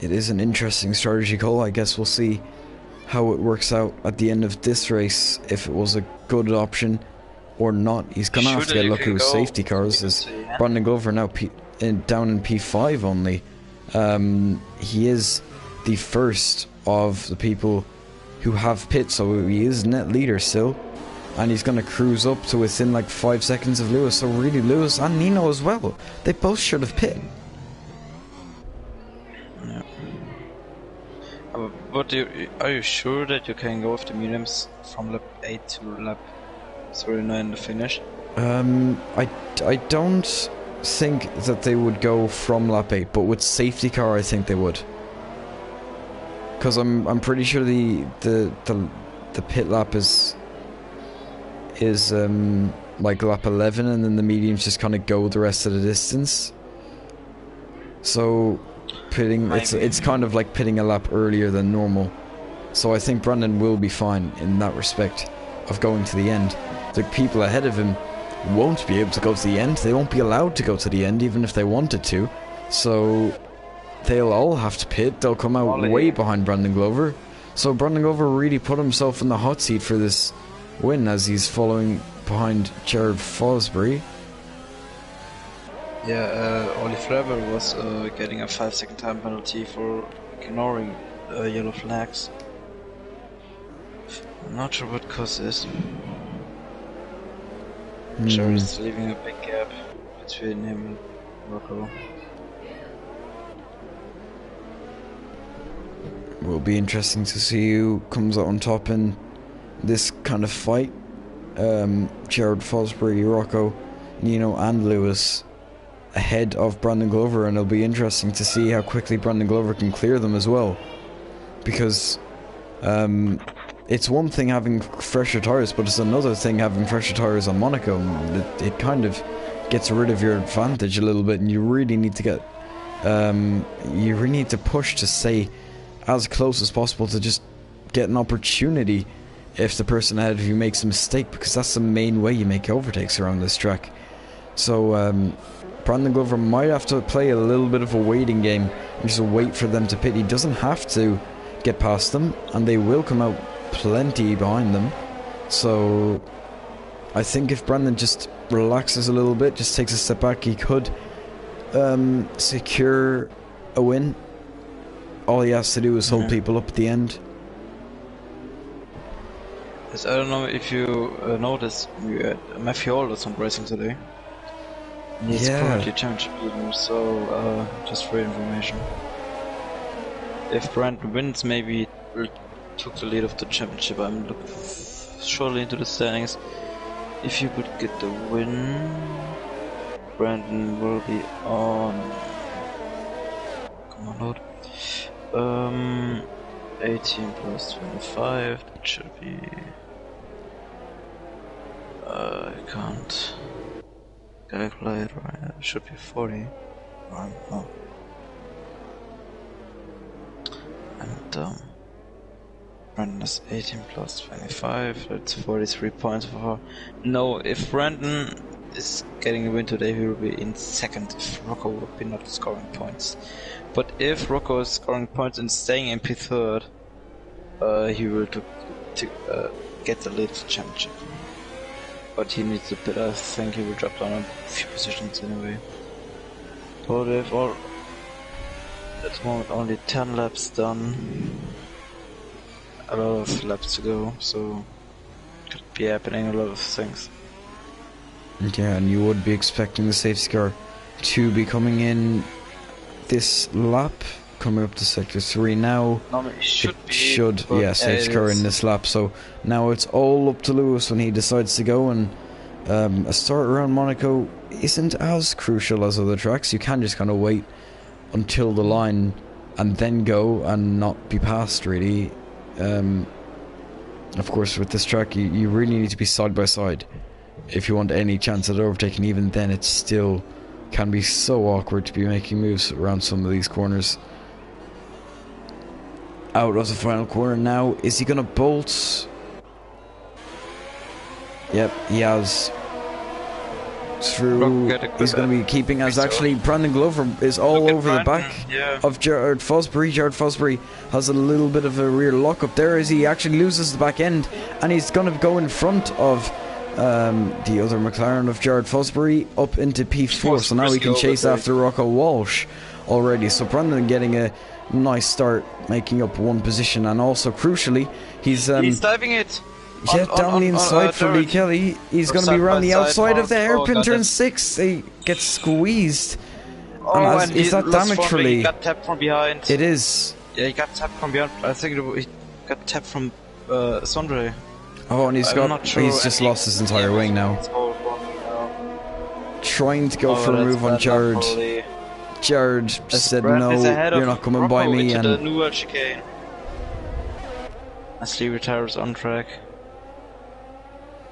It is an interesting strategy call. I guess we'll see how it works out at the end of this race, if it was a good option or not. He's gonna have to get lucky with safety cars, as Brandon Glover now down in P5 only. He is the first of the people who have pit, so he is net leader still, and he's gonna cruise up to within like 5 seconds of Lewis. So really, Lewis and Nino as well, they both should have pit. But are you sure that you can go with the mediums from lap 8 to lap 39 to finish? I don't think that they would go from lap 8, but with safety car I think they would. Because I'm pretty sure the pit lap is like lap 11, and then the mediums just kind of go the rest of the distance. So pitting, it's kind of like pitting a lap earlier than normal. So I think Brandon will be fine in that respect of going to the end. The people ahead of him won't be able to go to the end. They won't be allowed to go to the end even if they wanted to. So they'll all have to pit. They'll come out way behind Brandon Glover. So Brandon Glover really put himself in the hot seat for this win, as he's following behind Jared Fosbury. Yeah, Oli Flever was getting a 5-second time penalty for ignoring yellow flags. I'm not sure what cause is. Jared's leaving a big gap between him and Rocco. Will be interesting to see who comes out on top in this kind of fight. Jared Fosbury, Rocco, Nino and Lewis ahead of Brandon Glover, and it'll be interesting to see how quickly Brandon Glover can clear them as well, because it's one thing having fresher tires, but it's another thing having fresher tires on Monaco. It kind of gets rid of your advantage a little bit, and you really need to get you really need to push to stay as close as possible to just get an opportunity if the person ahead of you makes a mistake, because that's the main way you make overtakes around this track. So Brandon Glover might have to play a little bit of a waiting game and just wait for them to pit. He doesn't have to get past them, and they will come out plenty behind them. So I think if Brandon just relaxes a little bit, just takes a step back, he could secure a win. All he has to do is hold people up at the end. Yes, I don't know if you noticed, we had Matthew Alderson racing today. He's currently championship leader, so just for your information. If Brandon wins, maybe we'll took the lead of the championship. I'm looking shortly into the standings. If you could get the win, Brandon will be on. Come on, load. 18 plus 25. That should be. I can't calculate right. It should be 40. Oh. And Brandon is 18 plus 25. That's 43 points for her. No, if Brandon is getting a win today, he will be in second if Rocco would be not scoring points. But if Rocco is scoring points and staying in P3rd, he will get the lead for championship. But he needs a bit. I think he will drop down a few positions anyway. But we have all at the moment only 10 laps done. A lot of laps to go, so could be happening a lot of things. Yeah, and you would be expecting the safety car to be coming in this lap, coming up to sector 3 now. Normally it should be. Yeah, safety car in this lap. So now it's all up to Lewis when he decides to go. And a start around Monaco isn't as crucial as other tracks. You can just kind of wait until the line and then go and not be passed, really. Of course, with this track, you really need to be side by side if you want any chance at overtaking. Even then, it still can be so awkward to be making moves around some of these corners. Out of the final corner now. Is he going to bolt? Yep, he has. Through. He's going to be keeping as actually Brandon Glover is all over the back of Jared Fosbury. Jared Fosbury has a little bit of a rear lock up there as he actually loses the back end, and he's going to go in front of the other McLaren of Jared Fosbury up into P4. So now he can chase after Rocco Walsh already. So Brandon getting a nice start, making up one position, and also crucially he's diving it. Yeah, down the inside for Lee Kelly. He's going to be around the outside of the hairpin turn 6. He gets squeezed. And is that damage for Lee? He got tapped from behind. It is. Yeah, he got tapped from behind. I think he got tapped from Sondre. Oh, and he's just lost his entire wing now. Trying to go for a move on Jared. Jared said, no, you're not coming by me. And the new world chicane. As Lee retires on track.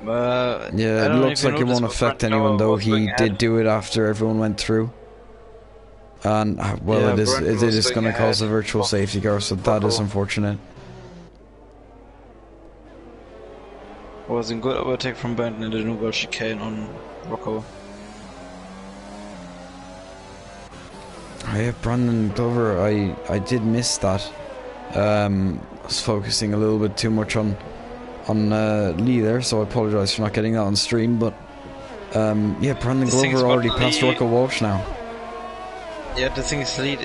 Yeah, it looks like it won't affect anyone, though. He did do it after everyone went through. And, well, it is going to cause a virtual safety car, so that is unfortunate. Was a good overtake from Brandon in the new world chicane on Rocco. Yeah, Brandon Glover, I did miss that. I was focusing a little bit too much on Lee there, so I apologise for not getting that on stream. But yeah, Brandon Glover already passed Rocco Walsh now. Yeah, the thing is, Lee,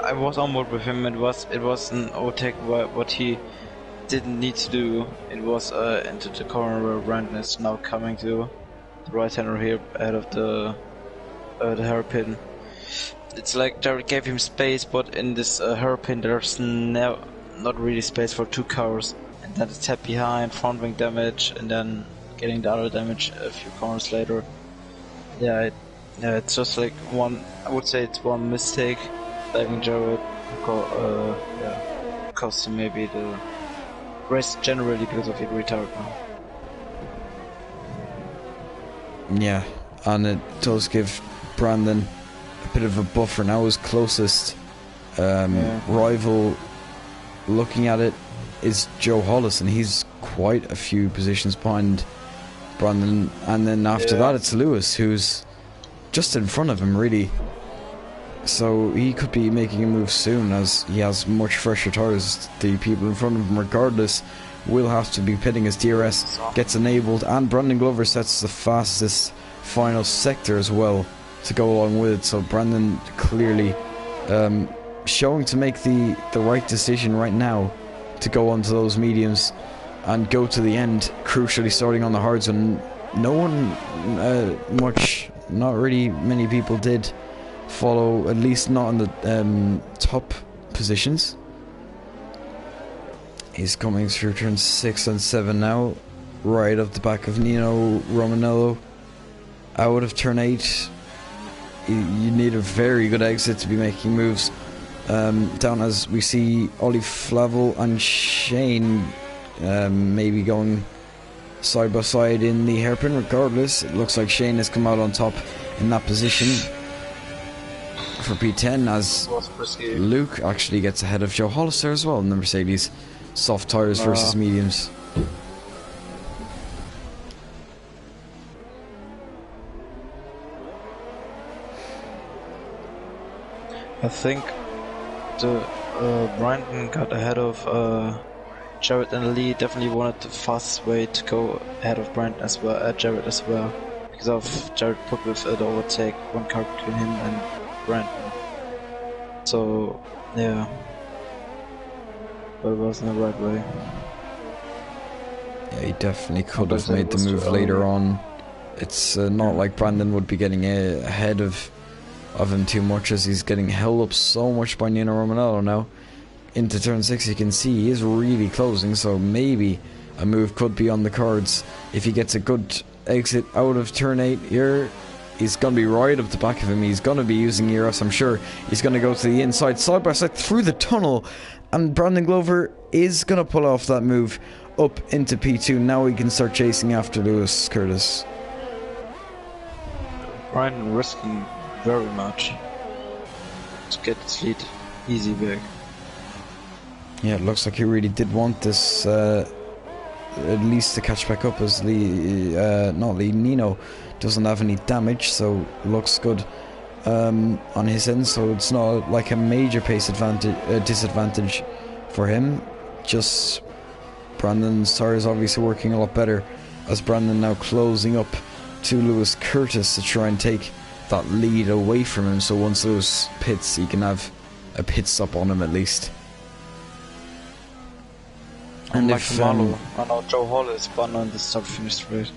I was on board with him. It was an overtake. What he didn't need to do, it was into the corner where Brandon is now coming to the right hander here ahead of the hairpin. It's like Jared gave him space, but in this hairpin there's not really space for two cars. And then the tap behind, front wing damage, and then getting the other damage a few corners later. Yeah, it's just like one. I would say it's one mistake. Diving Jared, cost him maybe the race generally because of it retired now. Yeah, and it does give Brandon a bit of a buffer now. His closest rival, looking at it, is Joe Hollis, and he's quite a few positions behind Brandon. And then after that, it's Lewis, who's just in front of him, really. So he could be making a move soon, as he has much fresher tyres. The people in front of him, regardless, will have to be pitting as DRS gets enabled, and Brandon Glover sets the fastest final sector as well to go along with it. So Brandon clearly showing to make the right decision right now to go onto those mediums and go to the end, crucially starting on the hards when no one not really many people did follow, at least not in the top positions. He's coming through turn 6 and 7 now, right up the back of Nino Romanello. Out of turn 8, you need a very good exit to be making moves. Down as we see Ollie Flavel and Shane maybe going side by side in the hairpin. Regardless, it looks like Shane has come out on top in that position for P10, as Luke actually gets ahead of Joe Hollister as well in the Mercedes soft tyres versus mediums. I think the Brandon got ahead of Jared and Lee. Definitely wanted the fastest way to go ahead of Brandon as well, Jared as well, because of Jared put with the overtake, one car between him and Brandon. So yeah, but it wasn't the right way. Yeah, he definitely could have made the move later on. It's not like Brandon would be getting ahead of him too much, as he's getting held up so much by Nino Romanello now. Into turn 6, you can see he is really closing, so maybe a move could be on the cards if he gets a good exit out of turn 8 here. He's going to be right up the back of him. He's going to be using ERS, I'm sure. He's going to go to the inside, side by side through the tunnel, and Brandon Glover is going to pull off that move up into P2. Now he can start chasing after Lewis Curtis. Brandon risking very much to get his lead easy back. Yeah, it looks like he really did want this at least to catch back up, as Nino doesn't have any damage, so looks good on his end. So it's not like a major pace disadvantage for him. Just Brandon's tire is obviously working a lot better, as Brandon now closing up to Lewis Curtis to try and take that lead away from him, so once Lewis pits he can have a pit stop on him at least. And if I know Joe Hall is spun on the start finish straight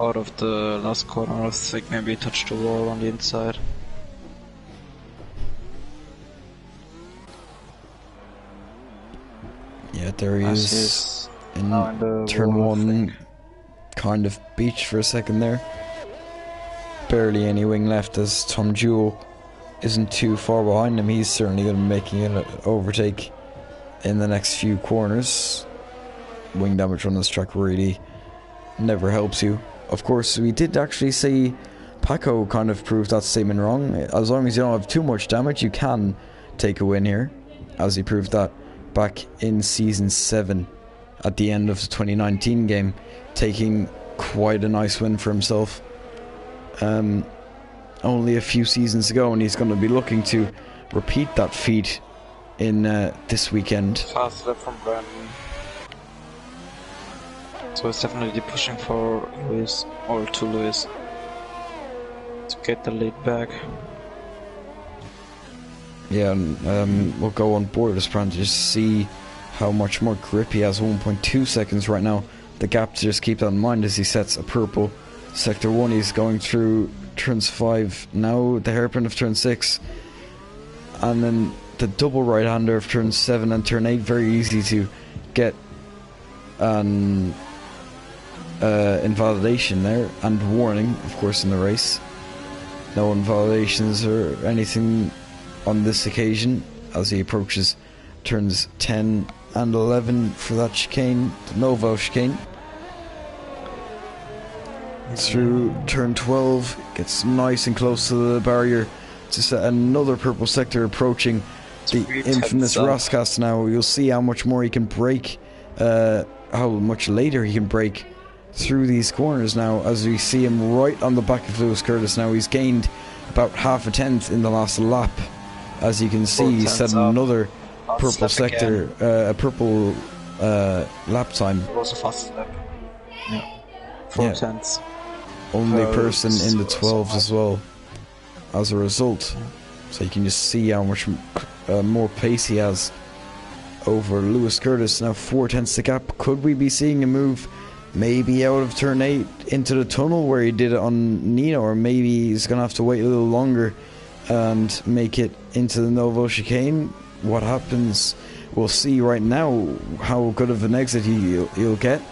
out of the last corner. I think maybe he touched the wall on the inside. Yeah, there he is in turn 1, kind of beached for a second there. Barely any wing left, as Tom Jewell isn't too far behind him. He's certainly going to be making an overtake in the next few corners. Wing damage on this track really never helps you. Of course, we did actually see Paco kind of prove that statement wrong. As long as you don't have too much damage, you can take a win here, as he proved that back in Season 7 at the end of the 2019 game, taking quite a nice win for himself. Only a few seasons ago, and he's going to be looking to repeat that feat in this weekend. Fast left from Brandon, so it's definitely pushing for Lewis, or to Lewis, to get the lead back. Yeah, and we'll go on board this brand to just see how much more grip he has. 1.2 seconds right now. The gap, to just keep that in mind as he sets a purple. Sector 1, he's going through turns 5 now, the hairpin of turn 6, and then the double right-hander of turn 7 and turn 8. Very easy to get an invalidation there, and warning, of course, in the race. No invalidations or anything on this occasion, as he approaches turns 10 and 11 for that chicane, the Novo chicane. Through turn 12, gets nice and close to the barrier to set another purple sector, approaching the infamous Rascast. Now you'll see how much more he can break, how much later he can break through these corners now, as we see him right on the back of Lewis Curtis now. He's gained about half a tenth in the last lap. As you can see, he set another purple sector, a purple lap time. It was a fast lap. Yeah. 4 tenths. Only person in the 12s as well, as a result. So you can just see how much more pace he has over Lewis Curtis. Now 4 tenths the gap. Could we be seeing a move maybe out of turn 8 into the tunnel where he did it on Nino, or maybe he's going to have to wait a little longer and make it into the Novo chicane? What happens? We'll see right now how good of an exit he'll get.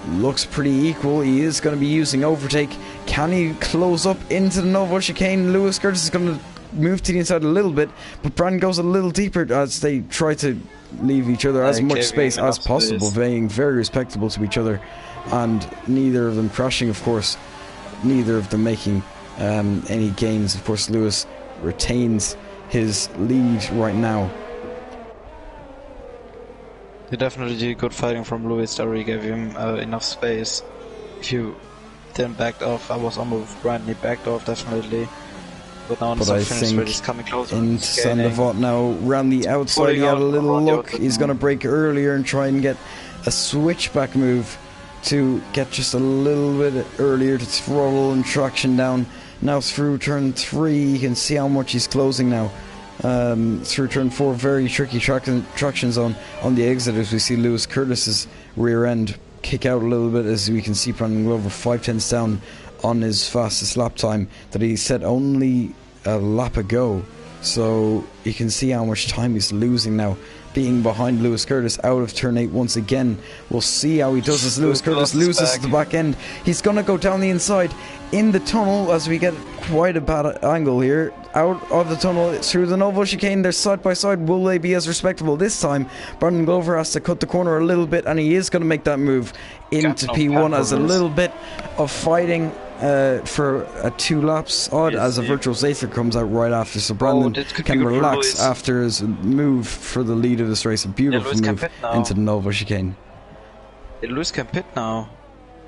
Looks pretty equal. He is going to be using overtake. Can he close up into the Novo chicane? Lewis Curtis is going to move to the inside a little bit, but Brandon goes a little deeper as they try to leave each other as much space as possible, being very respectable to each other, and neither of them crashing, of course, neither of them making any gains. Of course, Lewis retains his lead right now. You definitely did good fighting from Lewis there. He gave him enough space. If you then backed off, I was on with Brandon, he backed off definitely. But now I think he's coming closer. In Sandoval now, round the outside, he had a little look. He's going to break earlier and try and get a switchback move to get just a little bit earlier to throttle and traction down. Now through turn 3, you can see how much he's closing now. Through turn 4, very tricky traction zone on the exit, as we see Lewis Curtis's rear end kick out a little bit, as we can see Brandon Glover 5 tenths down on his fastest lap time that he set only a lap ago. So you can see how much time he's losing now, being behind Lewis Curtis out of turn 8 once again. We'll see how he does as Lewis Curtis loses the back end. He's going to go down the inside in the tunnel, as we get quite a bad angle here. Out of the tunnel through the Novo chicane, they're side by side. Will they be as respectable this time? Brandon Glover has to cut the corner a little bit, and he is going to make that move into P1 as a little bit of fighting for 2 laps odd, as a virtual safety comes out right after, so Brandon can relax after his move for the lead of this race. A beautiful move into the Novo chicane. Lewis can pit now.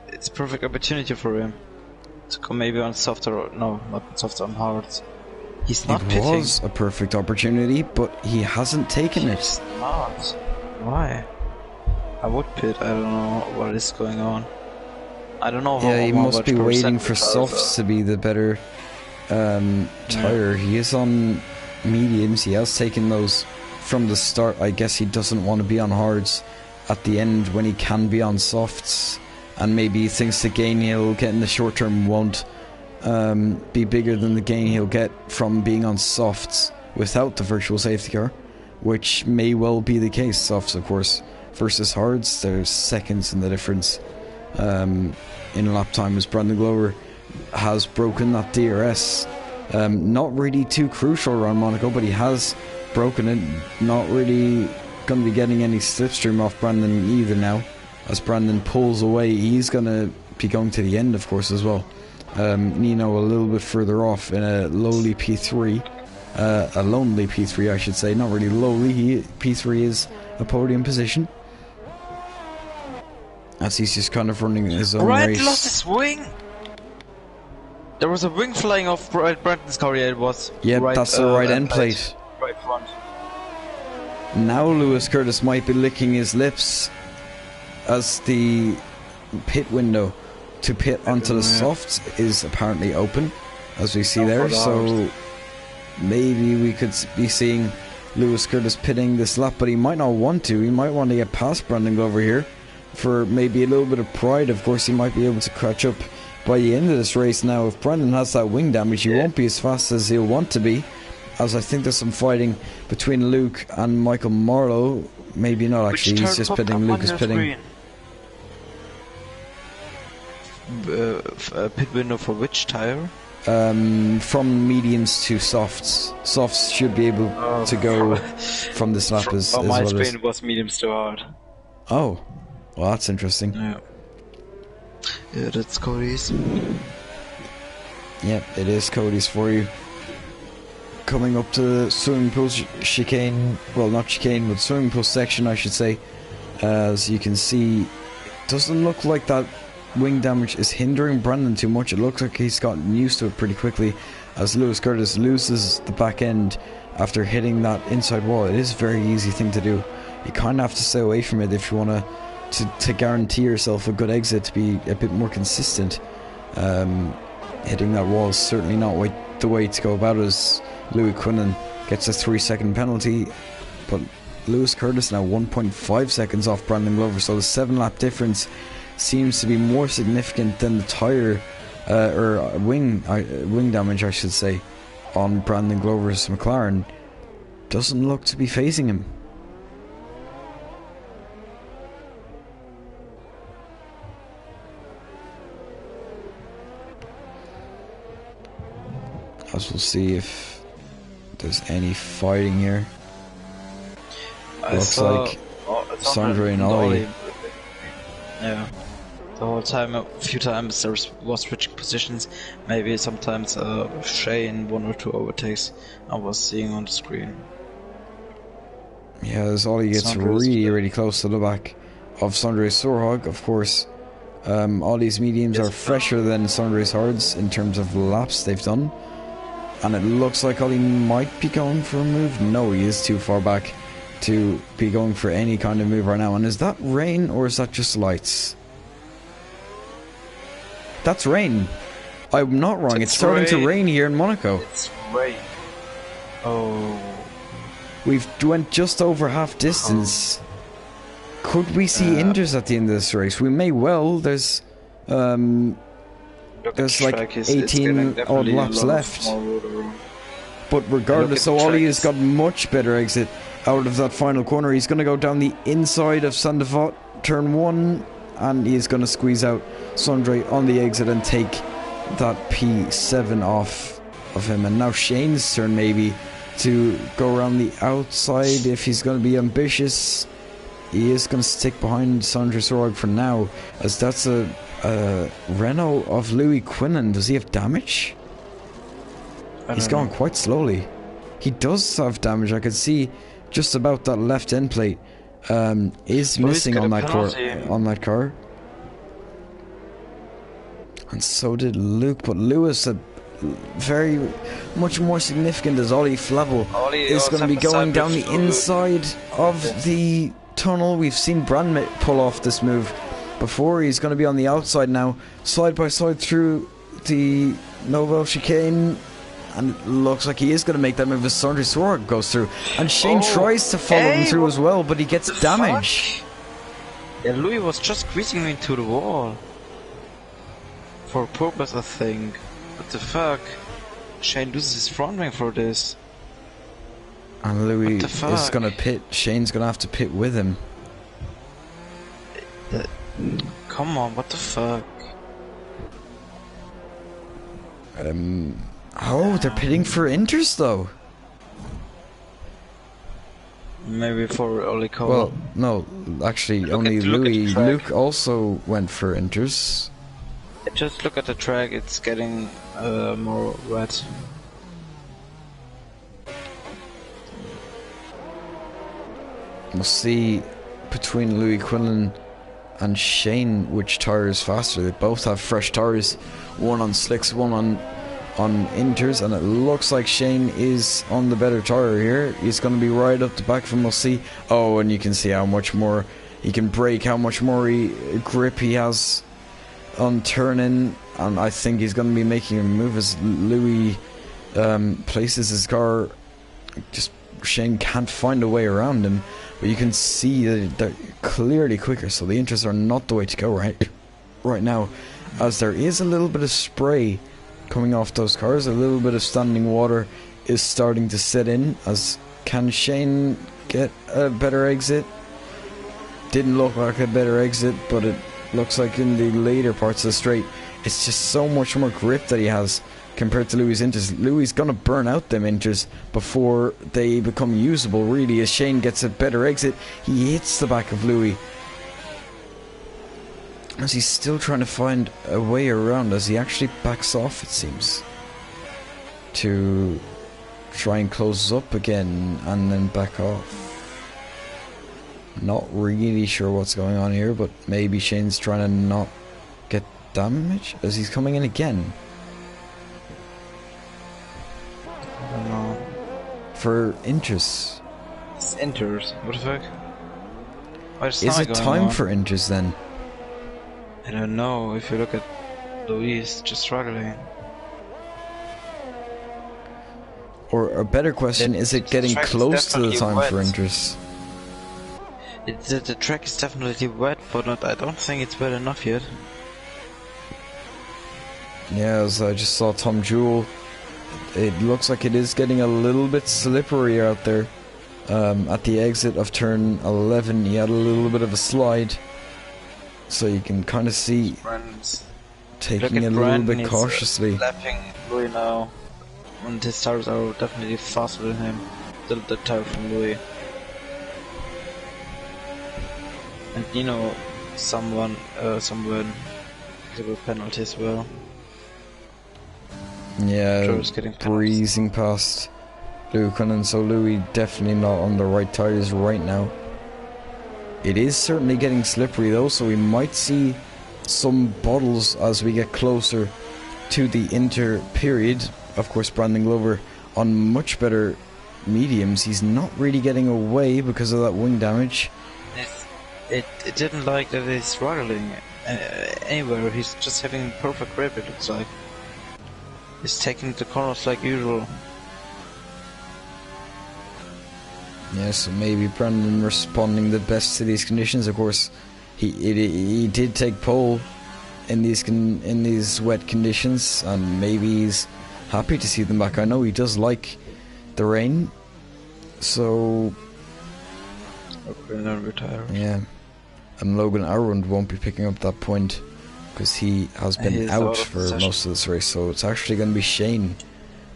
It's a perfect opportunity for him to come maybe on softer, no, not softer, on hards. He's not pitting. It was a perfect opportunity, but he hasn't taken it. He's not. Why? I would pit. I don't know what is going on. I don't know how. Yeah, he must be waiting for softs to be the better tire. He is on mediums. He has taken those from the start. I guess he doesn't want to be on hards at the end when he can be on softs, and maybe he thinks the gain he'll get in the short term won't be bigger than the gain he'll get from being on softs without the virtual safety car, which may well be the case. Softs, of course, versus hards, there's seconds in the difference in lap time, as Brandon Glover has broken that DRS. Not really too crucial around Monaco, but he has broken it. Not really going to be getting any slipstream off Brandon either now. As Brandon pulls away, he's going to be going to the end, of course, as well. Nino a little bit further off in a lowly P3, a lonely P3 I should say, not really lowly. P3 is a podium position, as he's just kind of running his own race. Lost his wing. There was a wing flying off Brandon's car. Yeah, it was. Yeah, right, that's the right end plate. Right front. Now Lewis Curtis might be licking his lips, as the pit window to pit onto the softs is apparently open, as we see there. So maybe we could be seeing Lewis Curtis pitting this lap, but he might not want to. He might want to get past Brandon Glover here for maybe a little bit of pride. Of course, he might be able to catch up by the end of this race. Now, if Brandon has that wing damage, he won't be as fast as he'll want to be, as I think there's some fighting between Luke and Michael Marlowe. Maybe not, actually. He's just pitting. Luke is pitting. Pit window for which tire? From mediums to softs. Softs should be able to go from this lap as my well screen was mediums to hard. Oh, well, that's interesting. Yeah, that's Cody's. Yep, it is Cody's for you. Coming up to the swimming pool chicane, well, not chicane, but swimming pool section, I should say. As you can see, it doesn't look like that wing damage is hindering Brandon too much. It looks like he's gotten used to it pretty quickly as Lewis Curtis loses the back end after hitting that inside wall. It is a very easy thing to do. You kind of have to stay away from it if you want to guarantee yourself a good exit, to be a bit more consistent. Hitting that wall is certainly not the way to go about it, as Louis Quinlan gets a 3-second penalty, but Lewis Curtis now 1.5 seconds off Brandon Glover, so the 7-lap difference seems to be more significant than the tyre or wing damage, I should say, on Brandon Glover's McLaren. Doesn't look to be phasing him. As we'll see if there's any fighting here. Looks like Sandro and Ollie. Yeah. The whole time, a few times there was switching positions. Maybe sometimes Shane 1 or 2 overtakes I was seeing on the screen. Yeah, as Ollie gets really close to the back of Sondre Sorhag. Of course, Ollie's mediums are fresher than Sondre's hards in terms of laps they've done. And it looks like Ollie might be going for a move. No, he is too far back to be going for any kind of move right now. And is that rain or is that just lights? That's rain. I'm not wrong. It's starting to rain here in Monaco. It's rain. Oh. We've went just over half distance. Could we see Inders at the end of this race? We may well. There's like 18 odd laps left. But regardless, so Ollie has got much better exit out of that final corner. He's going to go down the inside of Sandevot, turn 1, and he's going to squeeze out Sondre on the exit and take that P7 off of him. And now Shane's turn maybe to go around the outside if he's going to be ambitious. He is going to stick behind Sondre Sorg for now, as that's a Renault of Louis Quinlan. Does he have damage? He's going quite slowly. He does have damage. I can see just about that left end plate is missing on that car. And so did Luke, but Lewis, very much more significant, as Ollie Flavel is going to be going down the inside of the tunnel. We've seen Brand pull off this move before. He's going to be on the outside now, side by side through the Novo chicane, and it looks like he is going to make that move as Sondre Sorg goes through, and Shane tries to follow him through as well, but he gets damage. Yeah, Louis was just squeezing me into the wall for purpose, I think. What the fuck? Shane loses his front wing for this. And Louis is going to pit. Shane's going to have to pit with him. Come on, what the fuck? Oh, they're pitting for Inters though. Maybe for Ollie Cole. Well, no, actually, only Luke also went for Inters. Just look at the track, it's getting more wet. We'll see between Louis Quinlan and Shane which tyre is faster. They both have fresh tyres, one on slicks, one on Inters, and it looks like Shane is on the better tyre here. He's going to be right up the back of him. We'll see. Oh, and you can see how much more he can brake, how much more grip he has on turning, and I think he's going to be making a move as Louis places his car. Just Shane can't find a way around him, but you can see that they're clearly quicker, so the Inters are not the way to go right now, as there is a little bit of spray coming off those cars. A little bit of standing water is starting to set in. As can Shane get a better exit? Didn't look like a better exit, but it looks like in the later parts of the straight, it's just so much more grip that he has compared to Louis' Inters. Louis gonna burn out them Inters before they become usable, really, as Shane gets a better exit. He hits the back of Louis as he's still trying to find a way around, as he actually backs off, it seems, to try and close up again and then back off. Not really sure what's going on here, but maybe Shane's trying to not get damage as he's coming in again. I don't know. For inches. It's enters. What the fuck? What's Is it time on? for inches then? I don't know. If you look at Luis, just struggling. Or a better question, is it getting close to the time for inches? The track is definitely wet, but I don't think it's wet enough yet. Yeah, as I just saw Tom Jewell, it looks like it is getting a little bit slippery out there. At the exit of turn 11, he had a little bit of a slide, so you can kind of see taking it a little bit cautiously. Lapping Louis now, and his tires are definitely faster than him. The tire from Louis. And you know, someone took a penalty as well. Yeah, breezing past Lukanen, so Louis definitely not on the right tires right now. It is certainly getting slippery though, so we might see some bottles as we get closer to the inter period. Of course, Brandon Glover on much better mediums. He's not really getting away because of that wing damage. It didn't like that he's struggling anywhere. He's just having perfect grip, it looks like. He's taking the corners like usual. Yeah, so maybe Brandon responding the best to these conditions. Of course, he did take pole in these wet conditions, and maybe he's happy to see them back. I know he does like the rain, so yeah. And Logan Arund won't be picking up that point because he has been out for most of this race. So it's actually going to be Shane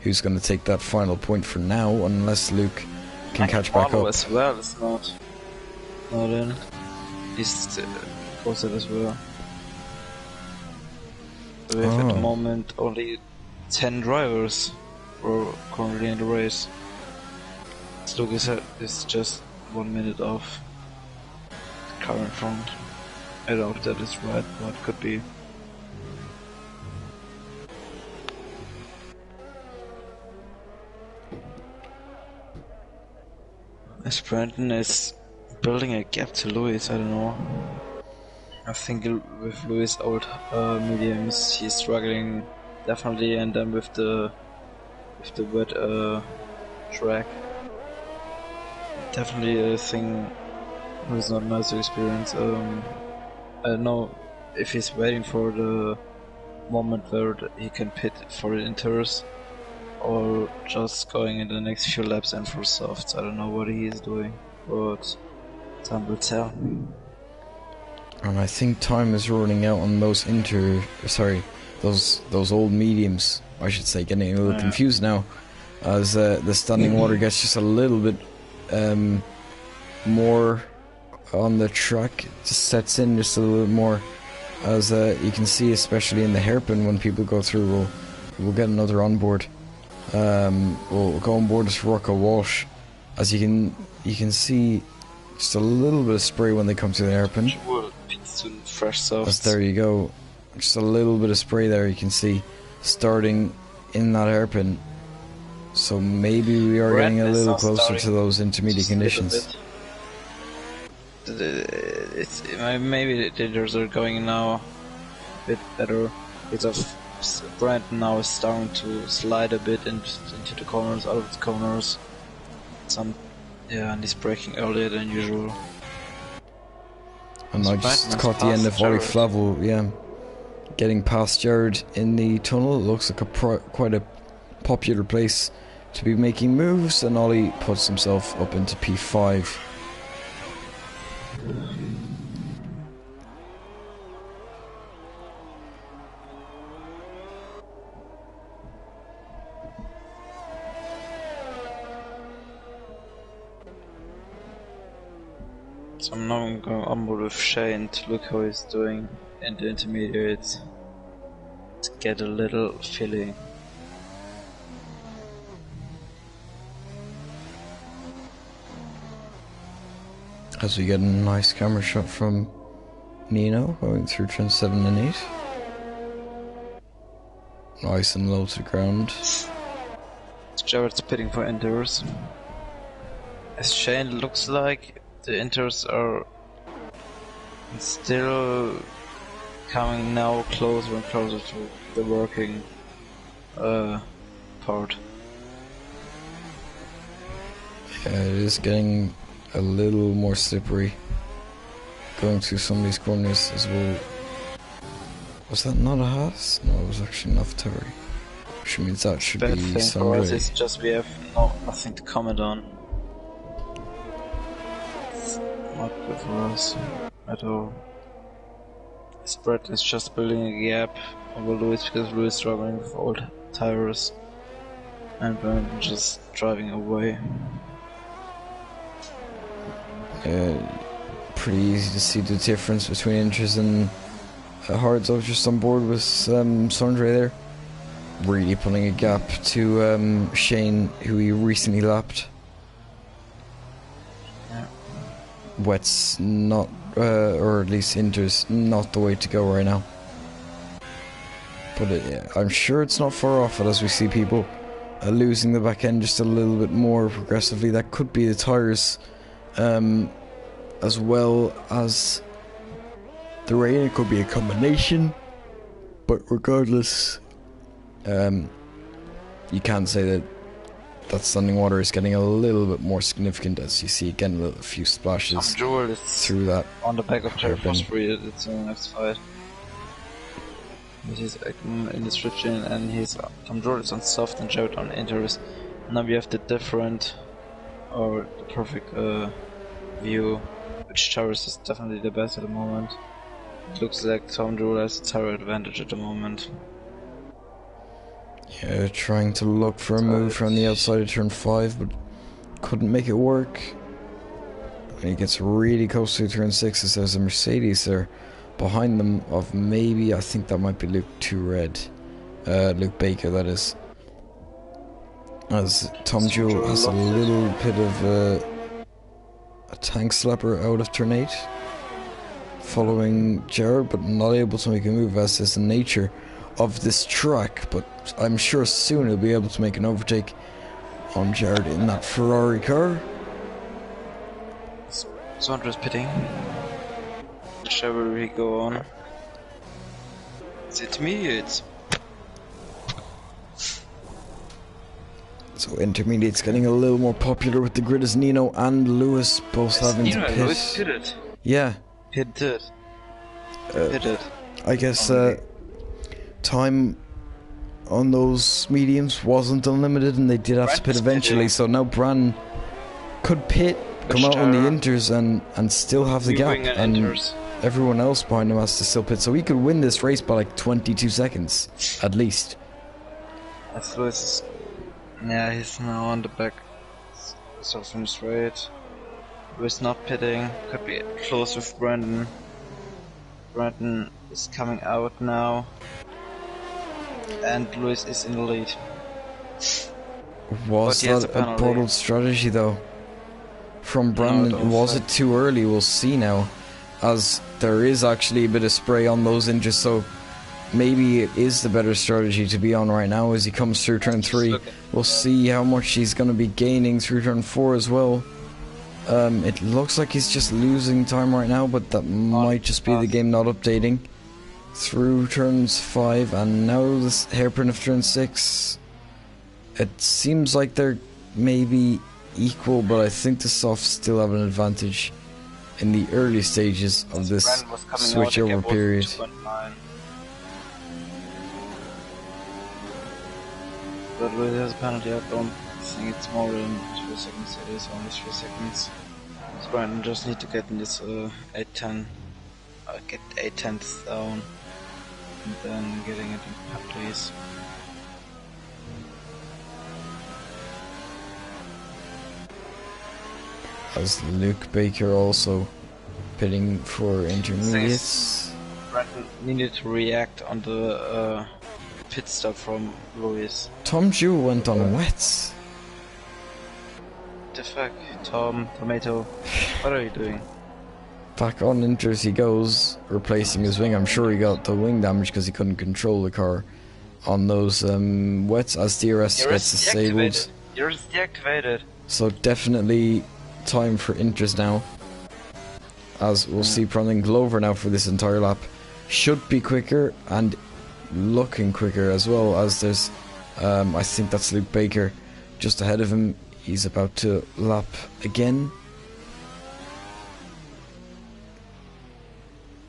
who's going to take that final point for now, unless Luke can catch back up. As well, it's not in. He's posted as well. We have at the moment only 10 drivers who are currently in the race. Luke is just 1 minute off the car in front. I don't know if that is right, but it could be. As Brandon is building a gap to Lewis, I don't know. I think with Lewis' old mediums, he's struggling definitely, and then with the wet track, definitely a thing was not nice to experience. I don't know if he's waiting for the moment where he can pit for the inters, or just going in the next few laps and for softs. I don't know what he is doing, but time will tell. And I think time is running out on those those old mediums, I should say, getting a little confused now, as the standing water gets just a little bit more on the track, just sets in just a little bit more, as you can see, especially in the hairpin when people go through. We'll get another onboard. We'll go on board as Rocco Walsh, as you can see just a little bit of spray when they come to the hairpin. Fresh softs. There you go, just a little bit of spray there, you can see, starting in that hairpin. So maybe we are getting a little closer to those intermediate conditions. Maybe the tenders are going now a bit better, because of Brandon now is starting to slide a bit into the corners, out of the corners. And he's braking earlier than usual. And I just caught the end of Ollie Flavel, getting past Jared in the tunnel. It looks like quite a popular place to be making moves, and Ollie puts himself up into P5. So I'm now going onboard with Shane to look how he's doing in the intermediates, to get a little feeling. As we get a nice camera shot from Nino going through turn 7 and 8. nice and low to the ground. Jared's pitting for Inters. As Shane looks like, the Inters are still coming now closer and closer to the working part. Yeah, it is getting a little more slippery going through some of these corners as well. Was that not a Haas? No, it was actually Naftauri. Which means that should Bad be thing for us, Sunday. it's just we have nothing to comment on. It's not good for us at all. Spread is just building a gap over Lewis because Lewis is struggling with old tires and Brandon just driving away. Pretty easy to see the difference between Inters and Hards. I was just on board with Sondre there. Really pulling a gap to Shane, who he recently lapped. Yeah. Wet's not, or at least Inter's not the way to go right now. But I'm sure it's not far off it as we see people losing the back end just a little bit more progressively. That could be the tyres, as well as the rain. It could be a combination, but regardless, you can say that standing water is getting a little bit more significant as you see again a few splashes through that. On the back of Jared Fosbury, it's a next fight. He's in the switching and Tom Jordan is on soft and Jared on interest. Now we have the different or the perfect view, which Charis is definitely the best at the moment. It looks like Tom Jordan has a tire advantage at the moment. Yeah, trying to look for a move from the outside of turn 5, but couldn't make it work. And he gets really close to turn 6 as there's a Mercedes there behind them of maybe, I think that might be Luke 2 Red. Luke Baker, that is. As Tom Jewell has a little bit of a tank slapper out of turn 8. Following Jared, but not able to make a move as is the nature of this track, but I'm sure soon he'll be able to make an overtake on Jared in that Ferrari car. Sondre's pitting. Shall we go on? It's intermediates. So intermediates getting a little more popular with the grid as Nino and Lewis both having to pit. Lewis pitted. Yeah. Pitted. I guess time on those mediums wasn't unlimited and they did have to pit eventually, so now Bran could pit, come out on the inters and still have the gap, and everyone else behind him has to still pit, so he could win this race by like 22 seconds at least. That's Lewis. Yeah, he's now on the back, so from straight. Lewis not pitting, could be close with Brandon. Brandon is coming out now, and Lewis is in the lead. Was that a bold strategy though from Brandon? No, was it too early? We'll see now, as there is actually a bit of spray on those inches, so maybe it is the better strategy to be on right now as he comes through turn 3. We'll see how much he's going to be gaining through turn 4 as well. It looks like he's just losing time right now, but that might just be the game not updating. Through turns 5 and now this hairpin of turn 6. It seems like they're maybe equal, but I think the softs still have an advantage in the early stages of this switchover period. But with his penalty, I don't think it's more than 3 seconds. It is only 3 seconds. So Brandon just need to get in this 8-10, get 8/10 down, and then getting it in place. As Luke Baker also pitting for intermediates. Brandon needed to react on the pit stop from Lewis. Tom Jewell went on wets. The fuck, Tom, Tomato, what are you doing? Back on inters he goes, replacing his wing. I'm sure he got the wing damage because he couldn't control the car on those wets as DRS gets disabled. DRS deactivated. So definitely time for inters now. As we'll see Bronwyn Glover now for this entire lap. Should be quicker and looking quicker as well, as there's I think that's Luke Baker just ahead of him. He's about to lap again.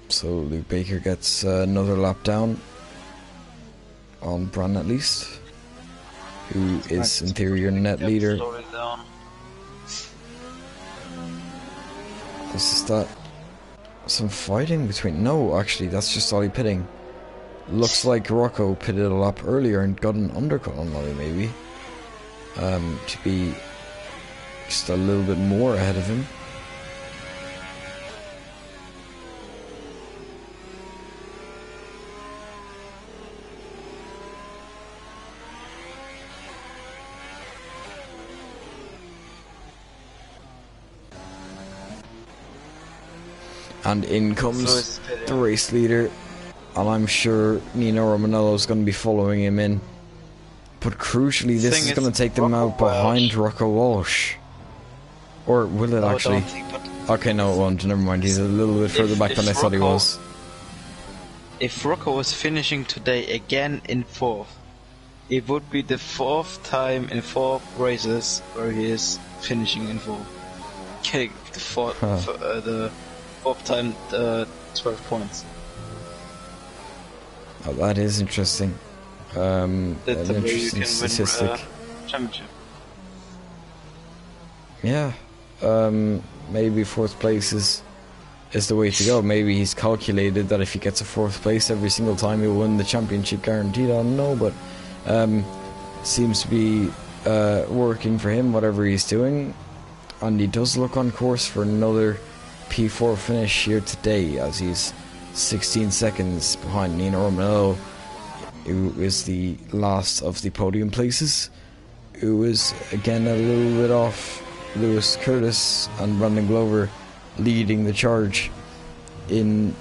So Luke Baker gets another lap down on Bran at least, who is in theory your net leader. This is that some fighting between... No, actually, that's just Ollie pitting. Looks like Rocco pitted a lap earlier and got an undercut on Ollie, maybe. To be just a little bit more ahead of him. And in comes the race leader, and I'm sure Nino Romanello's going to be following him in. But crucially, this is going to take them out behind Rocco Walsh. Or will it actually? Okay, no, it won't. Never mind. He's a little bit further back than I thought he was. If Rocco was finishing today again in 4th, it would be the 4th time in 4 races where he is finishing in 4th. Okay, the 4th time, 12 points. Oh, that is interesting. An interesting statistic. Championship. Yeah, maybe 4th place is the way to go. Maybe he's calculated that if he gets a 4th place every single time, he'll win the championship guaranteed. I don't know, but seems to be working for him, whatever he's doing. And he does look on course for another P4 finish here today, as he's 16 seconds behind Nino Romanello, who is the last of the podium places, who is again a little bit off Lewis Curtis, and Brandon Glover leading the charge in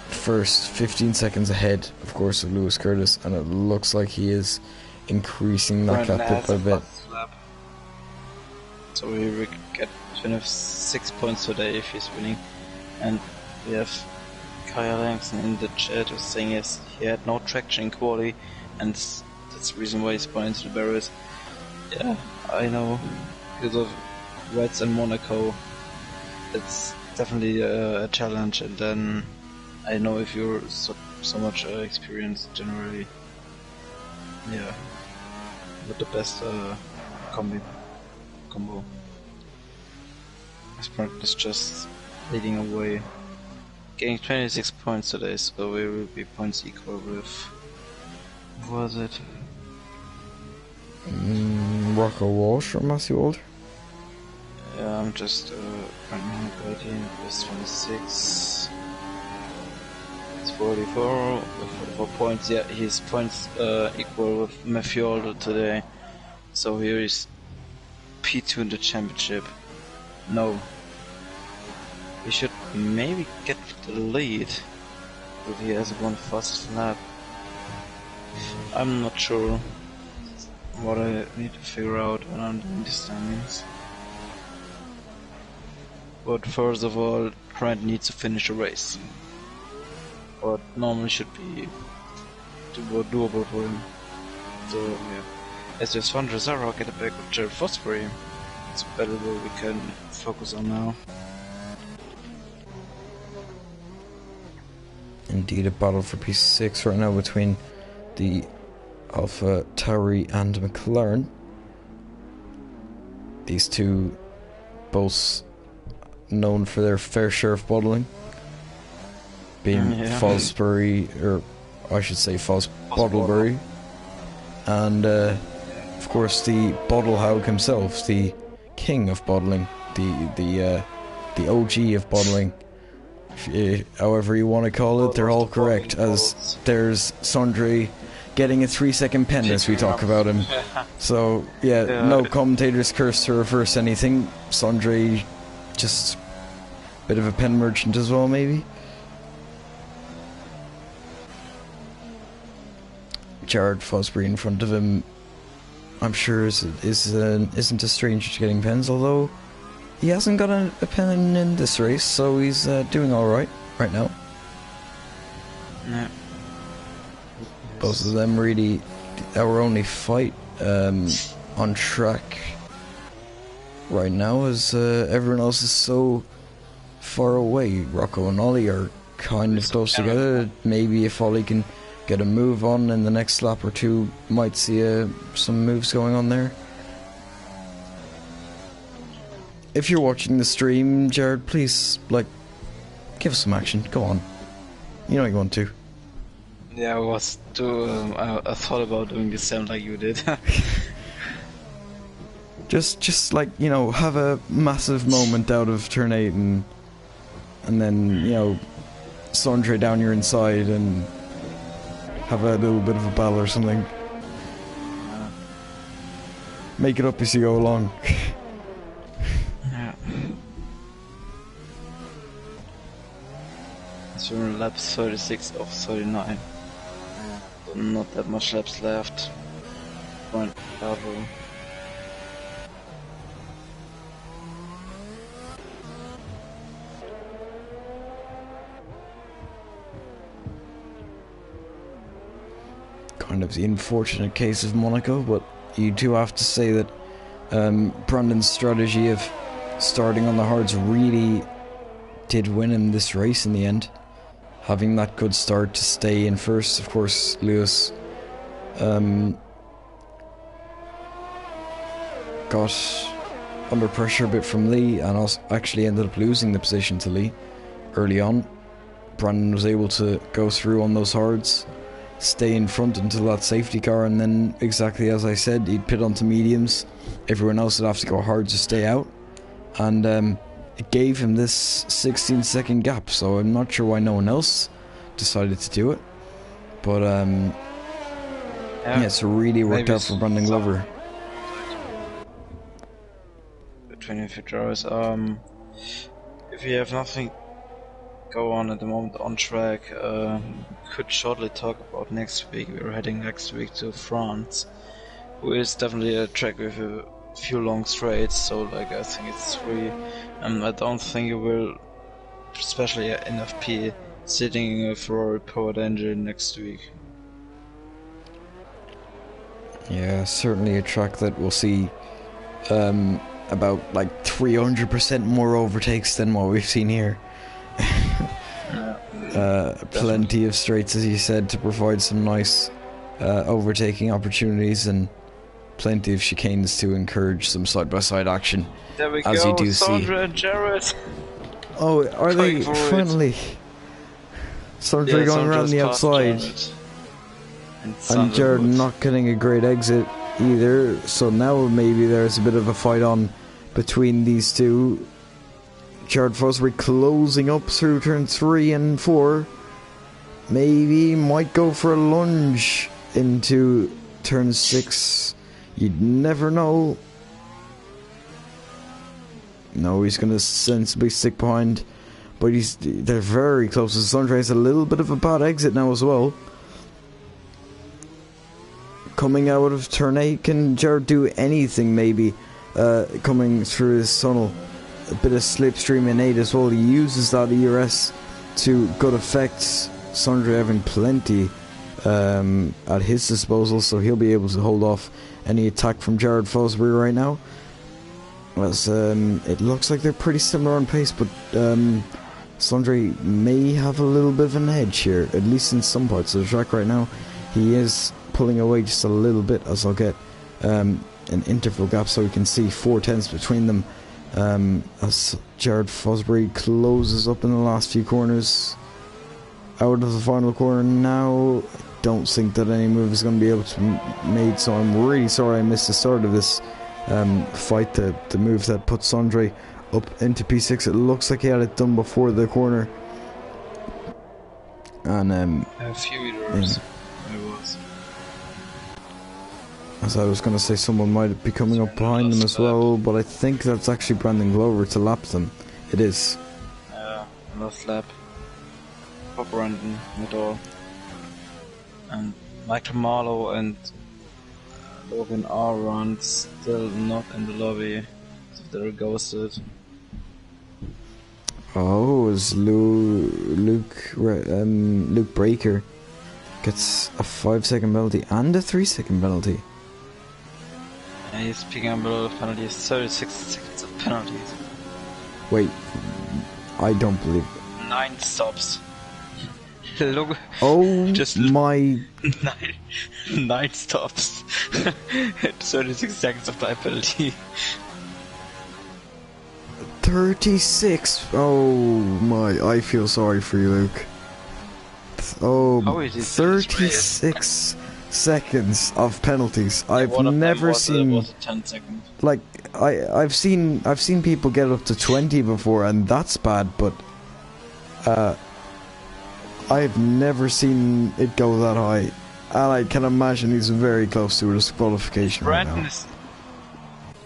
first, 15 seconds ahead, of course, of Lewis Curtis, and it looks like he is increasing that gap up a bit. So we will get 26 points today if he's winning. And we have Kyle Langston in the chat who's saying yes, he had no traction in quali, and that's the reason why he's going into the barriers. Yeah, I know, because of Reds and Monaco, it's definitely a challenge. And then I know if you're so much experienced generally, yeah, with the best combo. Sprint is just leading away, getting 26 points today, so we will be points equal with, what was it? Rocco Walsh or Matthew Older? Yeah, I'm just currently 13 plus 26. It's 44 with 44 points. Yeah, his points equal with Matthew Older today, so here is P2 in the championship. No. He should maybe get the lead if he has one fast lap. I'm not sure what I need to figure out when I'm doing the standings. But first of all, Grant needs to finish a race. What normally should be doable for him. So yeah. As there's Sandra Zara, get it back with Jared Fosbury. It's a battle where we can focus on now. Indeed, a battle for P6 right now between the Alpha Tauri and McLaren. These two both known for their fair share of bottling, being Fosbury, or I should say Bottlebury, and of course the Bottlehaug himself, the king of bottling, the OG of bottling. However you want to call it, they're all correct, as there's Sondre getting a 3-second pen as we talk about him. So yeah, no commentators curse to reverse anything. Sondre just a bit of a pen merchant as well, maybe. Jared Fosbury in front of him, I'm sure isn't a stranger to getting pens, although he hasn't got a pen in this race, so he's doing alright right now. Yeah. Both of them really our only fight on track right now, as everyone else is so far away. Rocco and Ollie are kind of close together. Maybe if Ollie can get a move on in the next lap or two, might see some moves going on there. If you're watching the stream, Jared, please, like, give us some action. Go on. You know you want to. Yeah, I thought about doing the same like you did. just like, you know, have a massive moment out of turn 8 and then, you know, Sondre down your inside and have a little bit of a battle or something. Make it up as you go along. Yeah. So we're on lap 36 of 39. Not that much laps left. Point level. Kind of the unfortunate case of Monaco, but you do have to say that Brandon's strategy of starting on the hards really did win him this race in the end. Having that good start to stay in first. Of course, Lewis got under pressure a bit from Lee and also actually ended up losing the position to Lee early on. Brandon was able to go through on those hards, stay in front until that safety car, and then exactly as I said, he'd pit onto mediums. Everyone else would have to go hard to stay out, and it gave him this 16-second gap, so I'm not sure why no one else decided to do it, but yeah, it's really worked out for Brandon Glover. Between a few drivers, if you have nothing go on at the moment on track, could shortly talk about next week. We're heading next week to France, who is definitely a track with a few long straights, so like I think it's 3. I don't think you will, especially at NFP, sitting in a Ferrari powered engine next week. Yeah, certainly a track that will see about like 300% more overtakes than what we've seen here. Plenty of straights, as you said, to provide some nice overtaking opportunities, and plenty of chicanes to encourage some side-by-side action. There we as go, you do Sondre see. and Jared. Oh, are they finally? Sondre going around the outside, and Jared not getting a great exit either. So now maybe there's a bit of a fight on between these two. Jared Fosbury closing up through turn 3 and 4. Maybe might go for a lunge into turn 6. You'd never know. No, he's going to sensibly stick behind. But they're very close. Sondre has a little bit of a bad exit now as well. Coming out of turn 8, can Jared do anything maybe coming through this tunnel? A bit of slipstream in 8 as well. He uses that ERS to good effect. Sondre having plenty at his disposal, so he'll be able to hold off any attack from Jared Fosbury right now. As it looks like they're pretty similar on pace, but Sondre may have a little bit of an edge here, at least in some parts of the track right now. He is pulling away just a little bit, as I'll get an interval gap so we can see 4/10 between them. As Jared Fosbury closes up in the last few corners. Out of the final corner now. Don't think that any move is going to be able to be made, so I'm really sorry I missed the start of this fight. The move that put Sondre up into P6. It looks like he had it done before the corner. And a few meters. As I was going to say, someone might be coming up behind them as well, but I think that's actually Brandon Glover to lap them. It is. Last lap. For Brandon, middle. And Michael Marlowe and Logan Aron still not in the lobby. So they're ghosted. Oh, is Luke Breaker gets a 5-second penalty and a 3-second penalty. And he's picking up a lot of penalties, 36 seconds of penalties. Wait, I don't believe it. 9 stops. Look, oh just my... 9 stops. 36 seconds of time penalty. 36. Oh my, I feel sorry for you, Luke. Oh, 36 seconds of penalties. I've never seen 10 seconds. Like I've seen people get up to 20 before, and that's bad, but I've never seen it go that high, and I can imagine he's very close to a disqualification right now.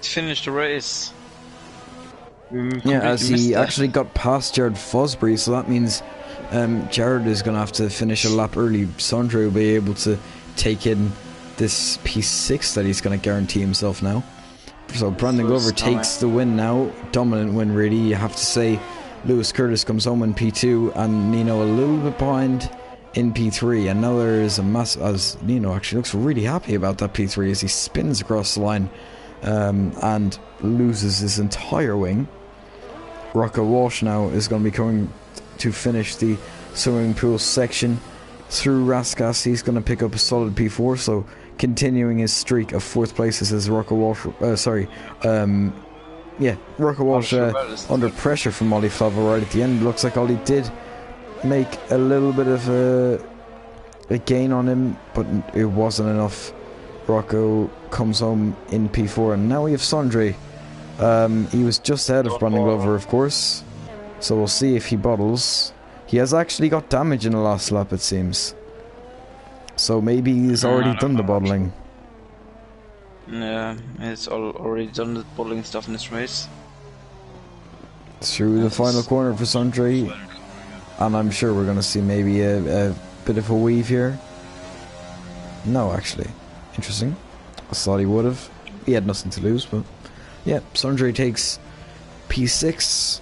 Finished the race. Yeah, as he actually got past Jared Fosbury, so that means Jared is going to have to finish a lap early. Sondre will be able to take in this P6 that he's going to guarantee himself now. So Brandon Glover takes the win now. Dominant win, really, you have to say. Lewis Curtis comes home in P2, and Nino a little bit behind in P3. And now there is a mess, as Nino actually looks really happy about that P3 as he spins across the line and loses his entire wing. Rocco Walsh now is going to be coming to finish the swimming pool section through Raskas. He's going to pick up a solid P4, so continuing his streak of 4th places is Rocco Walsh. Rocco Walsh under pressure from Ollie Flavel right at the end. Looks like Ollie did make a little bit of a gain on him, but it wasn't enough. Rocco comes home in P4, and now we have Sondre. He was just ahead of Brandon Glover, of course, so we'll see if he bottles. He has actually got damage in the last lap, it seems, so maybe he's already done the bottling. Yeah, he's already done the bottling stuff in this race. Through the final corner for Sondre, and I'm sure we're going to see maybe a bit of a weave here. No, actually. Interesting. I thought he would have. He had nothing to lose, but yeah, Sondre takes P6.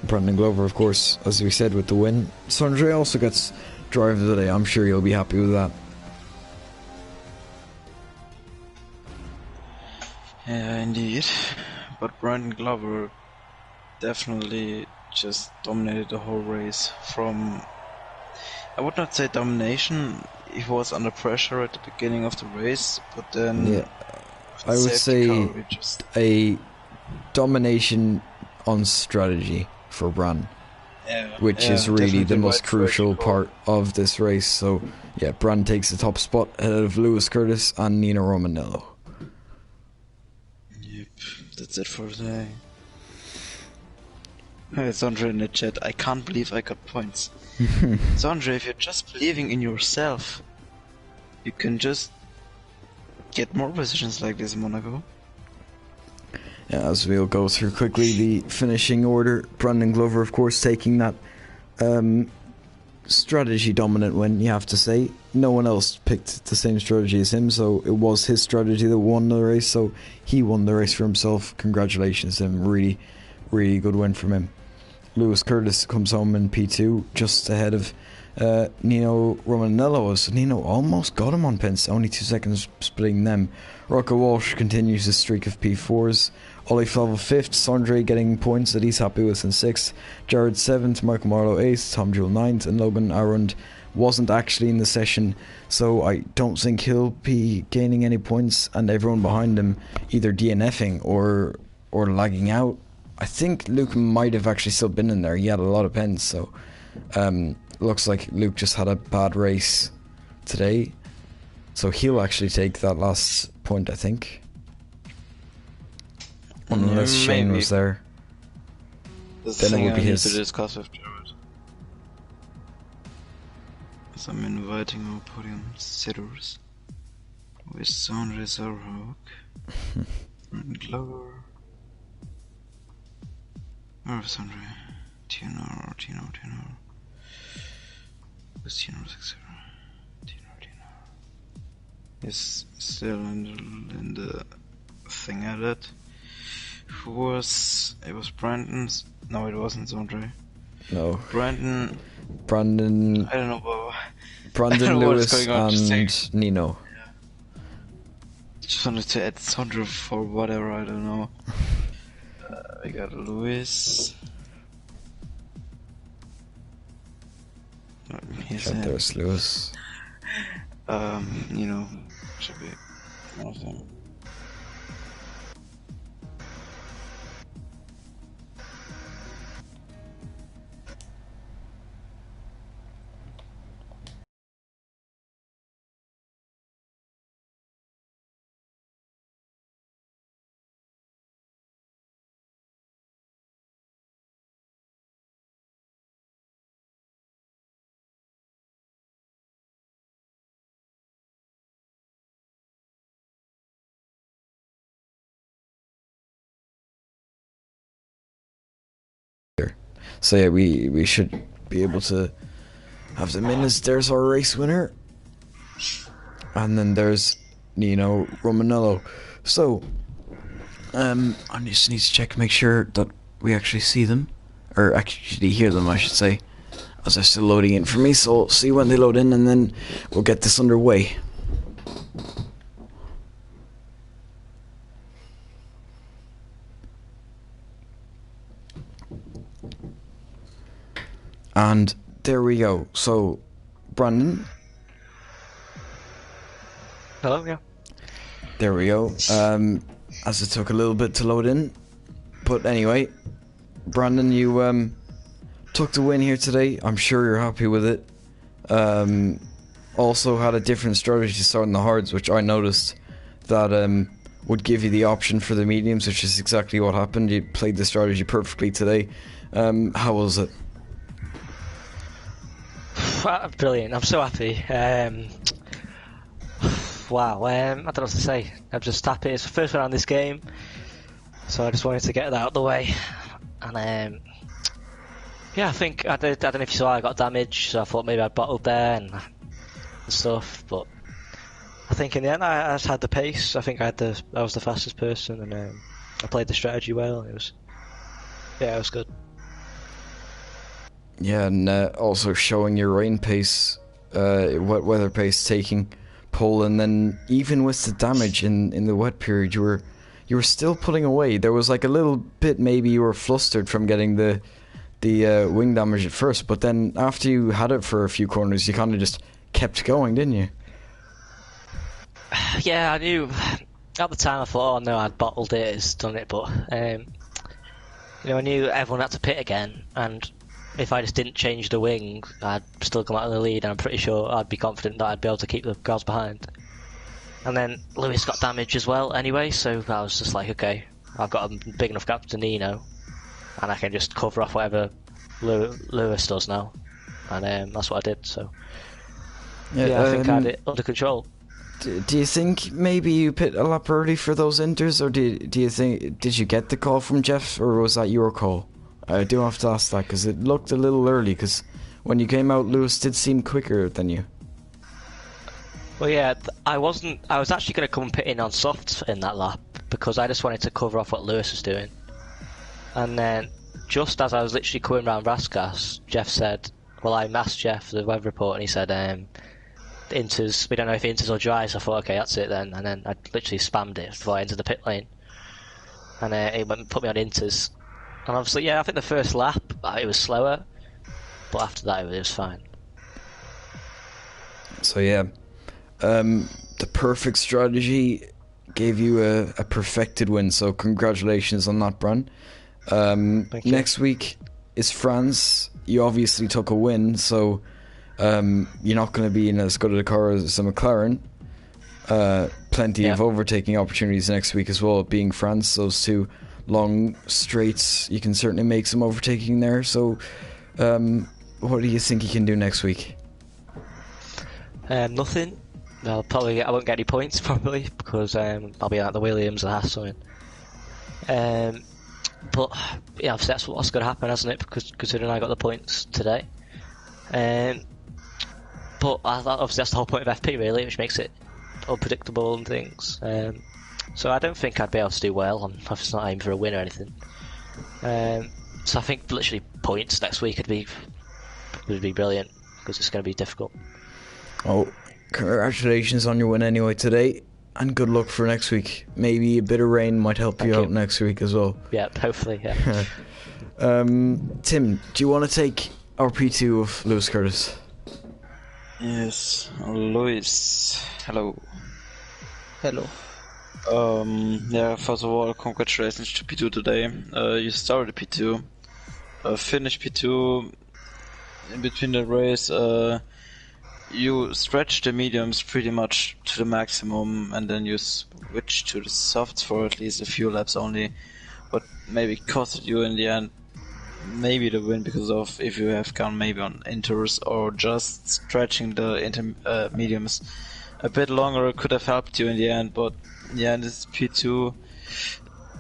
Brandon Glover, of course, as we said, with the win. Sondre also gets driver of the day. I'm sure he'll be happy with that. Yeah, indeed. But Brandon Glover definitely just dominated the whole race. From, I would not say domination, he was under pressure at the beginning of the race, but then yeah, I would say a domination on strategy for Bran, which is really the most crucial part of this race. So yeah, Bran takes the top spot ahead of Lewis Curtis and Nino Romanello. Yep, that's it for today. Hey, Sondre in the chat, I can't believe I got points. Sondre, if you're just believing in yourself, you can just get more positions like this in Monaco. Yeah, as we'll go through quickly the finishing order. Brandon Glover, of course, taking that strategy dominant win, you have to say. No one else picked the same strategy as him, so it was his strategy that won the race, so he won the race for himself. Congratulations to him. Really, really good win from him. Lewis Curtis comes home in P2, just ahead of Nino Romanello, as Nino almost got him on Pence, only 2 seconds splitting them. Rocco Walsh continues his streak of P4s. Ollie Flavel 5th, Sondre getting points that he's happy with in 6th, Jared 7th, Michael Marlowe 8th, Tom Jewell 9th, and Logan Arund wasn't actually in the session, so I don't think he'll be gaining any points, and everyone behind him either DNFing or lagging out. I think Luke might have actually still been in there. He had a lot of pens, so looks like Luke just had a bad race today, so he'll actually take that last point, I think. Unless Shane was there. Then it would be his. To discuss with Jared. So I'm inviting our podium sitters with Sondre Zorhawk and Glover. Or Sondre. Tino. Who's Tino 60? Tino. He's still in the thing at it. Who was... It was Brandon's... No, it wasn't Andre. No. Brandon... Brandon... I don't know, but... Brandon, Lewis, on, and Nino. Yeah. Just wanted to add Sondre for whatever, I don't know. We got Lewis. There's Lewis. Should be one of them. So yeah, we should be able to have them in as there's our race winner. And then there's Nino Romanello. So I just need to check, make sure that we actually see them. Or actually hear them, I should say. As they're still loading in for me, so I'll see when they load in and then we'll get this underway. And there we go. So, Brandon. Hello, yeah. There we go. As it took a little bit to load in. But anyway, Brandon, you took the win here today. I'm sure you're happy with it. Also had a different strategy to start in the hards, which I noticed that would give you the option for the mediums, which is exactly what happened. You played the strategy perfectly today. How was it? Brilliant. I'm so happy. Wow. I don't know what to say. I'm just happy. It's the first one on this game, so I just wanted to get that out of the way. And yeah, I think I don't know if you saw I got damage, so I thought maybe I'd bottled there and stuff. But I think in the end I just had the pace. I think I was the fastest person, and I played the strategy well. It was good. Yeah, and also showing your rain pace, wet weather pace, taking pole, and then even with the damage in the wet period, you were still pulling away. There was like a little bit, maybe you were flustered from getting the wing damage at first, but then after you had it for a few corners, you kind of just kept going, didn't you? Yeah, I knew at the time. I thought, oh no, I'd bottled it, it's done it, but I knew everyone had to pit again, and if I just didn't change the wing, I'd still come out of the lead, and I'm pretty sure I'd be confident that I'd be able to keep the cars behind. And then Lewis got damage as well anyway, so I was just like, okay, I've got a big enough gap to Nino, and I can just cover off whatever Lewis does now. And that's what I did, so yeah, I think I had it under control. Do you think maybe you pit a lap early for those inters, or did you get the call from Jeff, or was that your call? I do have to ask that, because it looked a little early, because when you came out, Lewis did seem quicker than you. Well, yeah, I was actually going to come pit in on soft in that lap, because I just wanted to cover off what Lewis was doing. And then, just as I was literally coming around Raskas, Jeff said, well, I asked Jeff the weather report, and he said, inters, we don't know if inters or dry, so I thought, okay, that's it then. And then I literally spammed it before I entered the pit lane. And it went and put me on inters. And obviously, yeah, I think the first lap, it was slower, but after that, it was fine. So yeah, the perfect strategy gave you a perfected win, so congratulations on that, Bran. Thank you. Next week is France. You obviously took a win, so you're not going to be in as good a car as a McLaren. Plenty of overtaking opportunities next week as well, being France. Those two long straights, you can certainly make some overtaking there. So what do you think you can do next week? Nothing. I won't get any points probably, because I'll be at the Williams or Haas something. But yeah, obviously that's what's going to happen, hasn't it? Because considering I got the points today. But obviously that's the whole point of FP really, which makes it unpredictable and things. So I don't think I'd be able to do well. I'm obviously not aiming for a win or anything. So I think literally points next week would be brilliant, because it's going to be difficult. Oh, congratulations on your win anyway today, and good luck for next week. Maybe a bit of rain might help you out next week as well. Yeah, hopefully, yeah. Tim, do you want to take our P2 of Lewis Curtis? Yes, Lewis. Hello. Hello. Yeah, first of all, congratulations to P2 today. You started P2, finished P2. In between the race, you stretched the mediums pretty much to the maximum, and then you switched to the softs for at least a few laps only, but maybe costed you in the end maybe the win, because of if you have gone maybe on inters or just stretching the mediums a bit longer, it could have helped you in the end. But yeah, in this P2,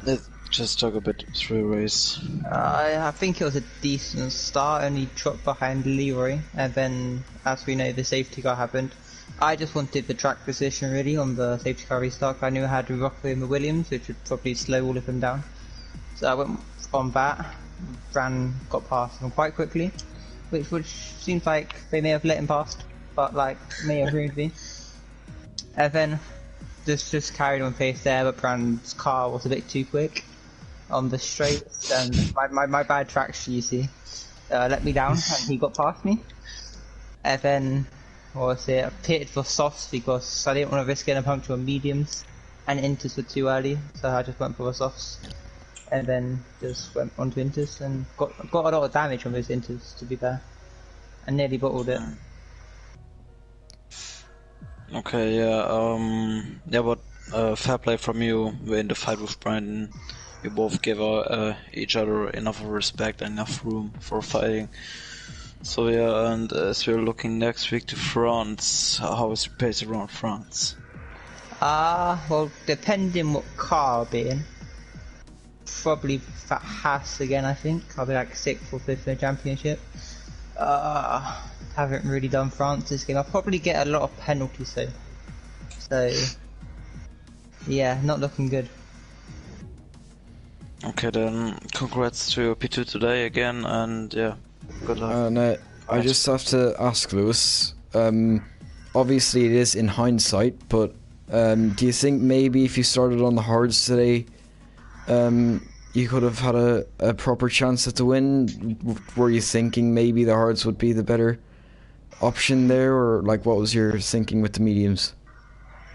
let's just talk a bit through the race. I think it was a decent start, only dropped behind Leroy, and then, as we know, the safety car happened. I just wanted the track position really on the safety car restart. I knew I had Rocco and the Williams, which would probably slow all of them down. So I went on that, got past them quite quickly, which seems like they may have let him past, but like may have ruined me. And then just carried on pace there, but Brand's car was a bit too quick on the straights, and my bad traction, you see, let me down, and he got past me. And then, what was it, I pitted for softs because I didn't want to risk getting a puncture on mediums, and inters were too early, so I just went for the softs. And then just went on to inters, and got a lot of damage on those inters, to be fair, and nearly bottled it. Okay, yeah, but fair play from you. We're in the fight with Brandon. We both give each other enough respect and enough room for fighting. So yeah, and as we're looking next week to France, how is your pace around France? Well, depending what car I'll be in, probably that Haas again. I think I'll be like 6th or 5th in the championship. Haven't really done France this game. I'll probably get a lot of penalties though. So yeah, not looking good. Okay then, congrats to your P2 today again, and yeah, good luck. And I just have to ask Lewis, obviously it is in hindsight, but do you think maybe if you started on the hards today, you could have had a proper chance at the win? Were you thinking maybe the hards would be the better option there, or like what was your thinking with the mediums?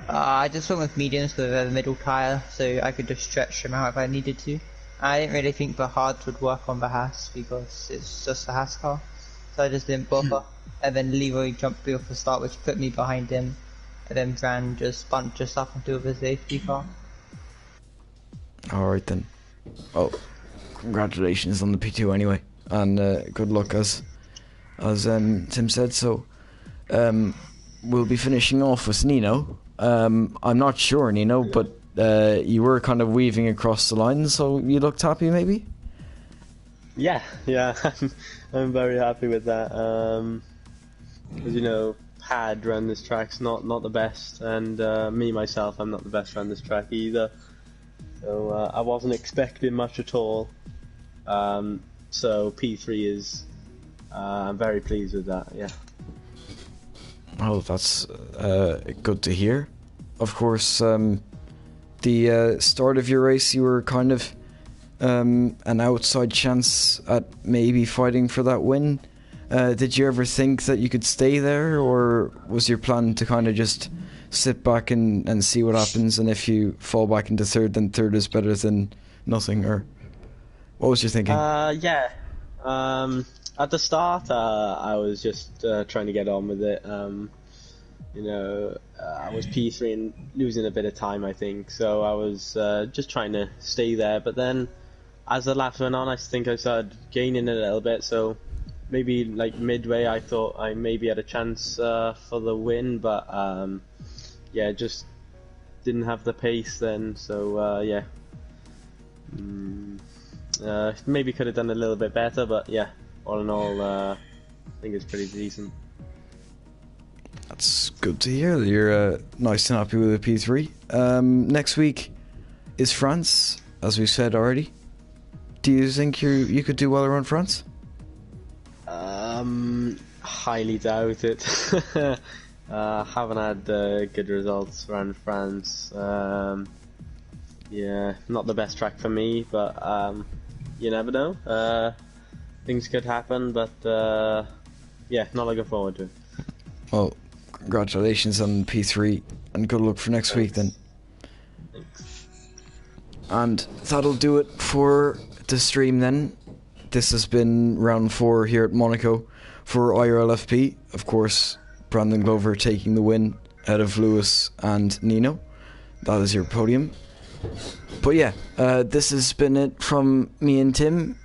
I just went with mediums with a middle tyre, so I could just stretch them out if I needed to. I didn't really think the hards would work on the Haas because it's just a Haas car, so I just didn't bother. And then Leroy jumped me off the start, which put me behind him, and then Brand just bumped just up into the safety car. Alright then. Well, congratulations on the P2 anyway, and good luck as Tim said. So we'll be finishing off with Nino. I'm not sure, Nino, but you were kind of weaving across the line, so you looked happy maybe? Yeah, I'm very happy with that. As you know, Pad around this track's not the best, and me myself, I'm not the best around this track either. So I wasn't expecting much at all. So P3 is, I'm very pleased with that, yeah. Oh, that's good to hear. Of course, the start of your race, you were kind of an outside chance at maybe fighting for that win. Did you ever think that you could stay there, or was your plan to kind of just sit back and see what happens, and if you fall back into third, then third is better than nothing, or what was your thinking? Yeah. At the start, I was just trying to get on with it. You know, I was P3 and losing a bit of time, I think, so I was just trying to stay there. But then, as the laps went on, I think I started gaining a little bit. So maybe like midway, I thought I maybe had a chance for the win, but yeah, just didn't have the pace then. So yeah, maybe could have done a little bit better, but yeah. All in all, I think it's pretty decent. That's good to hear that you're nice and happy with the P3. Next week is France, as we said already. Do you think you could do well around France? Highly doubt it. Haven't had good results around France. Yeah, not the best track for me, but you never know. Things could happen, but yeah, not looking forward to it. Well, congratulations on P3 and good luck for next week then. Thanks. And that'll do it for the stream then. This has been round 4 here at Monaco for IRLFP. Of course, Brandon Glover taking the win out of Lewis and Nino. That is your podium. But yeah, this has been it from me and Tim.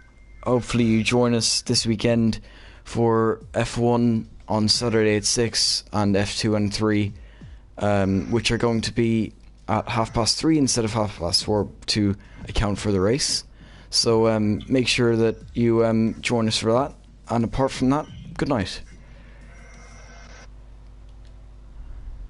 Hopefully you join us this weekend for F1 on Saturday at 6 and F2 and 3, which are going to be at 3:30 instead of 4:30 to account for the race. So make sure that you join us for that. And apart from that, good night.